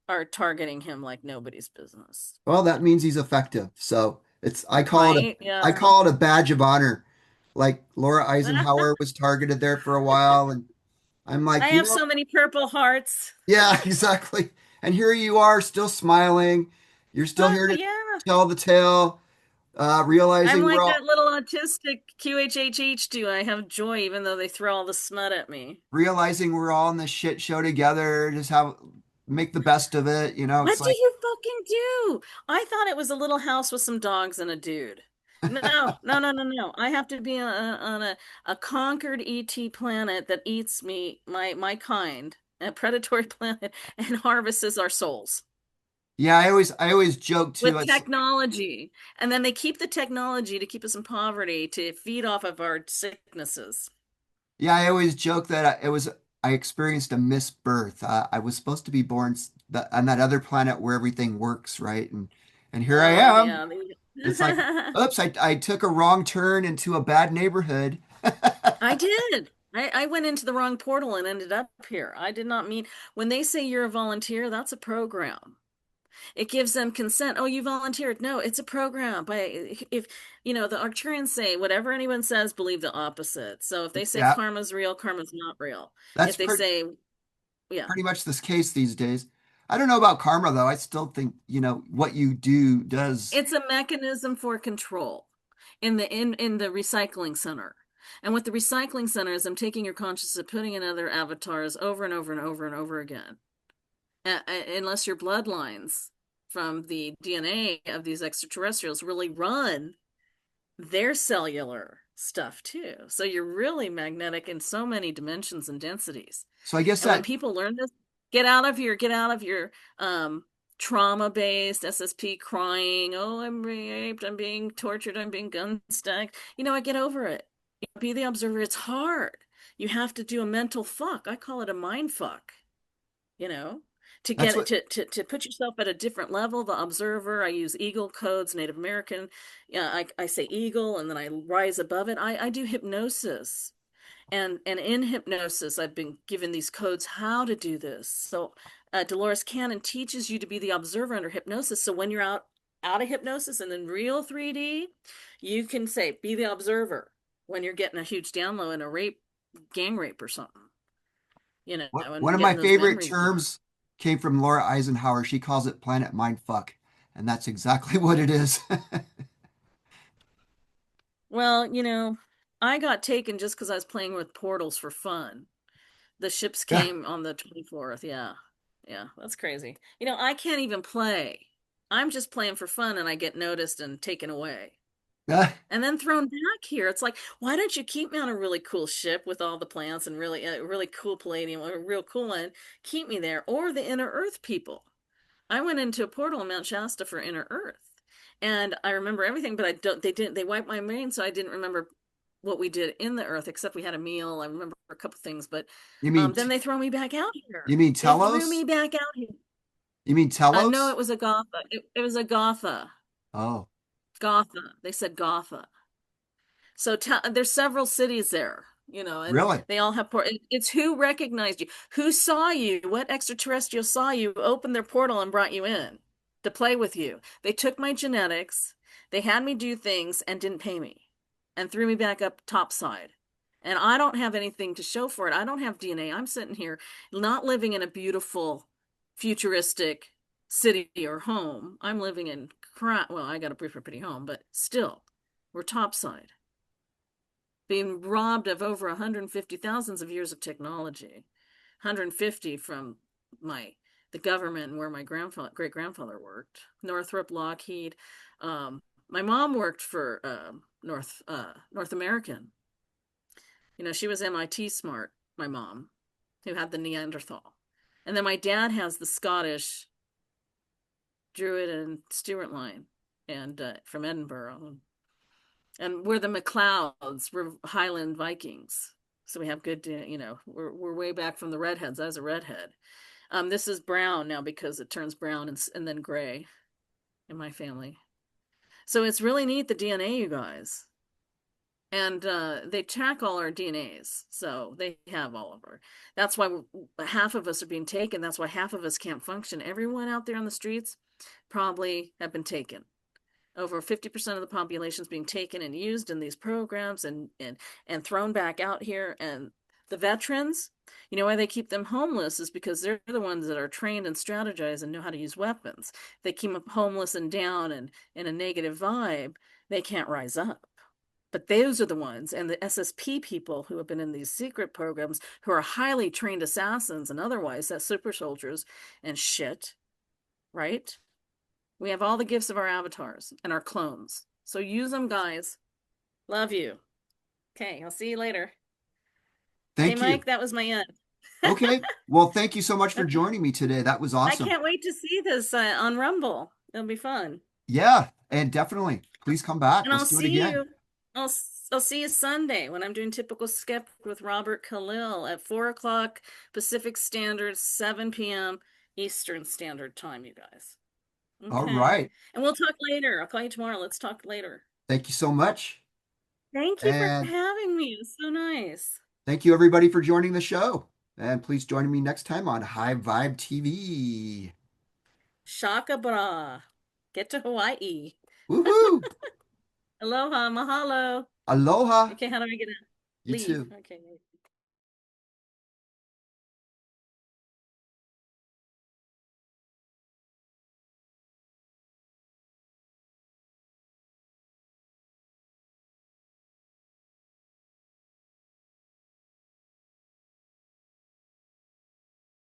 are targeting him like nobody's business. Well, that means he's effective. So it's Right? Yeah. I call it a badge of honor. Like Laura Eisenhower was targeted there for a while, and I'm I like, have so many purple hearts. yeah, exactly. And here you are, still smiling. You're still Oh, here to yeah. tell the tale, I'm realizing like that little autistic QHHH do. I have joy even though they throw all the smut at me. we're all in this shit show together. Just have make the best of it. You know, it's What do like you fucking do? I thought it was a little house with some dogs and a dude. No, no, no, no, no. I have to be on a conquered ET planet that eats me, my kind, a predatory planet, and harvests our souls yeah. I always joke too. with It's technology. And then they keep the technology to keep us in poverty to feed off of our sicknesses. Yeah, I always joke that I experienced a misbirth. I was supposed to be born on that other planet where everything works, right? And here I Oh, am. yeah. It's like, oops, I took a wrong turn into a bad neighborhood. I did. I went into the wrong portal and ended up here. I did not mean when they say you're a volunteer, that's a program. It gives them consent. Oh, you volunteered. No, it's a program. By if the Arcturians say whatever anyone says, believe the opposite. So if they say Yeah, karma's real, karma's not real. that's If they say, yeah, pretty much this case these days. I don't know about karma though. I still think, what you do does. it's a mechanism for control in the recycling center. And what the recycling center is, I'm taking your consciousness, putting in other avatars over and over and over and over again. Unless your bloodlines from the DNA of these extraterrestrials really run their cellular stuff too. So you're really magnetic in so many dimensions and densities. So I guess And when that people learn this, get out of your um trauma-based SSP crying, oh, I'm raped, I'm being tortured, I'm being gun stacked. I get over it. Be the observer. It's hard. You have to do a mental fuck. I call it a mind fuck, you know, to that's get it what to put yourself at a different level. The observer, I use eagle codes, Native American. Yeah, I say eagle and then I rise above it. I do hypnosis. And in hypnosis, I've been given these codes how to do this. So Dolores Cannon teaches you to be the observer under hypnosis. So when you're out of hypnosis and in real 3D, you can say, be the observer when you're getting a huge download in a gang rape or something, one and of my getting those favorite memories back. terms came from Laura Eisenhower. She calls it planet mindfuck, and that's exactly what it is. Well, I got taken just because I was playing with portals for fun. The ships Yeah. came on the 24th. Yeah. Yeah, that's crazy. I can't even play. I'm just playing for fun and I get noticed and taken away. Yeah. And then thrown back here. It's like, why don't you keep me on a really cool ship with all the plants and really cool palladium, a real cool one? Keep me there. Or the inner earth people. I went into a portal in Mount Shasta for inner earth. And I remember everything, but they wiped my brain, so I didn't remember what we did in the earth, except we had a meal. I remember a couple things, but You mean then they throw me back out you here. mean They threw Telos? me back out here. You mean No, Telos? it was a Gotha. It was a Gotha. Oh, Gotha. They said Gotha. So there's several cities there, and really? they all have it's who recognized you, who saw you, what extraterrestrial saw you, opened their portal and brought you in to play with you. They took my genetics, they had me do things and didn't pay me and threw me back up topside. And I don't have anything to show for it. I don't have DNA. I'm sitting here not living in a beautiful futuristic city or home. I'm living in well, I got a pretty home, but still, we're topside being robbed of over 150,000 of years of technology, 150 from the government and where my great grandfather worked, Northrop, Lockheed. My mom worked for North American. She was MIT smart. My mom, who had the Neanderthal, and then my dad has the Scottish Druid and Stuart line, and from Edinburgh, and we're the McLeods. We're Highland Vikings, so we have good. We're way back from the redheads. I was a redhead. This is brown now because it turns brown and then gray in my family. So it's really neat the DNA, you guys. And they track all our DNAs, so they have all of our. That's why half of us are being taken. That's why half of us can't function. Everyone out there on the streets probably have been taken. Over 50% of the population is being taken and used in these programs and thrown back out here. And the veterans, why they keep them homeless is because they're the ones that are trained and strategize and know how to use weapons. They keep them homeless and down and in a negative vibe, they can't rise up. But those are the ones, and the SSP people who have been in these secret programs, who are highly trained assassins and otherwise, that's super soldiers and shit, right? We have all the gifts of our avatars and our clones. So use them, guys. Love you. Okay, I'll see you later. Okay, Thank you. Mike, that was my end. Okay. Well, thank you so much for Okay. joining me today. That was I awesome. can't wait to see this on Rumble. It'll be fun. Yeah, and definitely. Please come back. And Let's do it again. I'll I'll see you Sunday when I'm doing Typical Skeptic with Robert Khalil at 4 o'clock Pacific Standard, 7 p.m. Eastern Standard Time, you guys. All Okay. right. And we'll talk later. I'll call you tomorrow. Let's talk later. Thank you so much. Thank you for And having me. It was so nice. Thank you, everybody, for joining the show. And please join me next time on High Vibe TV. Shaka bra. Get to Hawaii. Woohoo! Aloha, mahalo. Aloha. Okay, how do I get out? You Leave. too. Okay.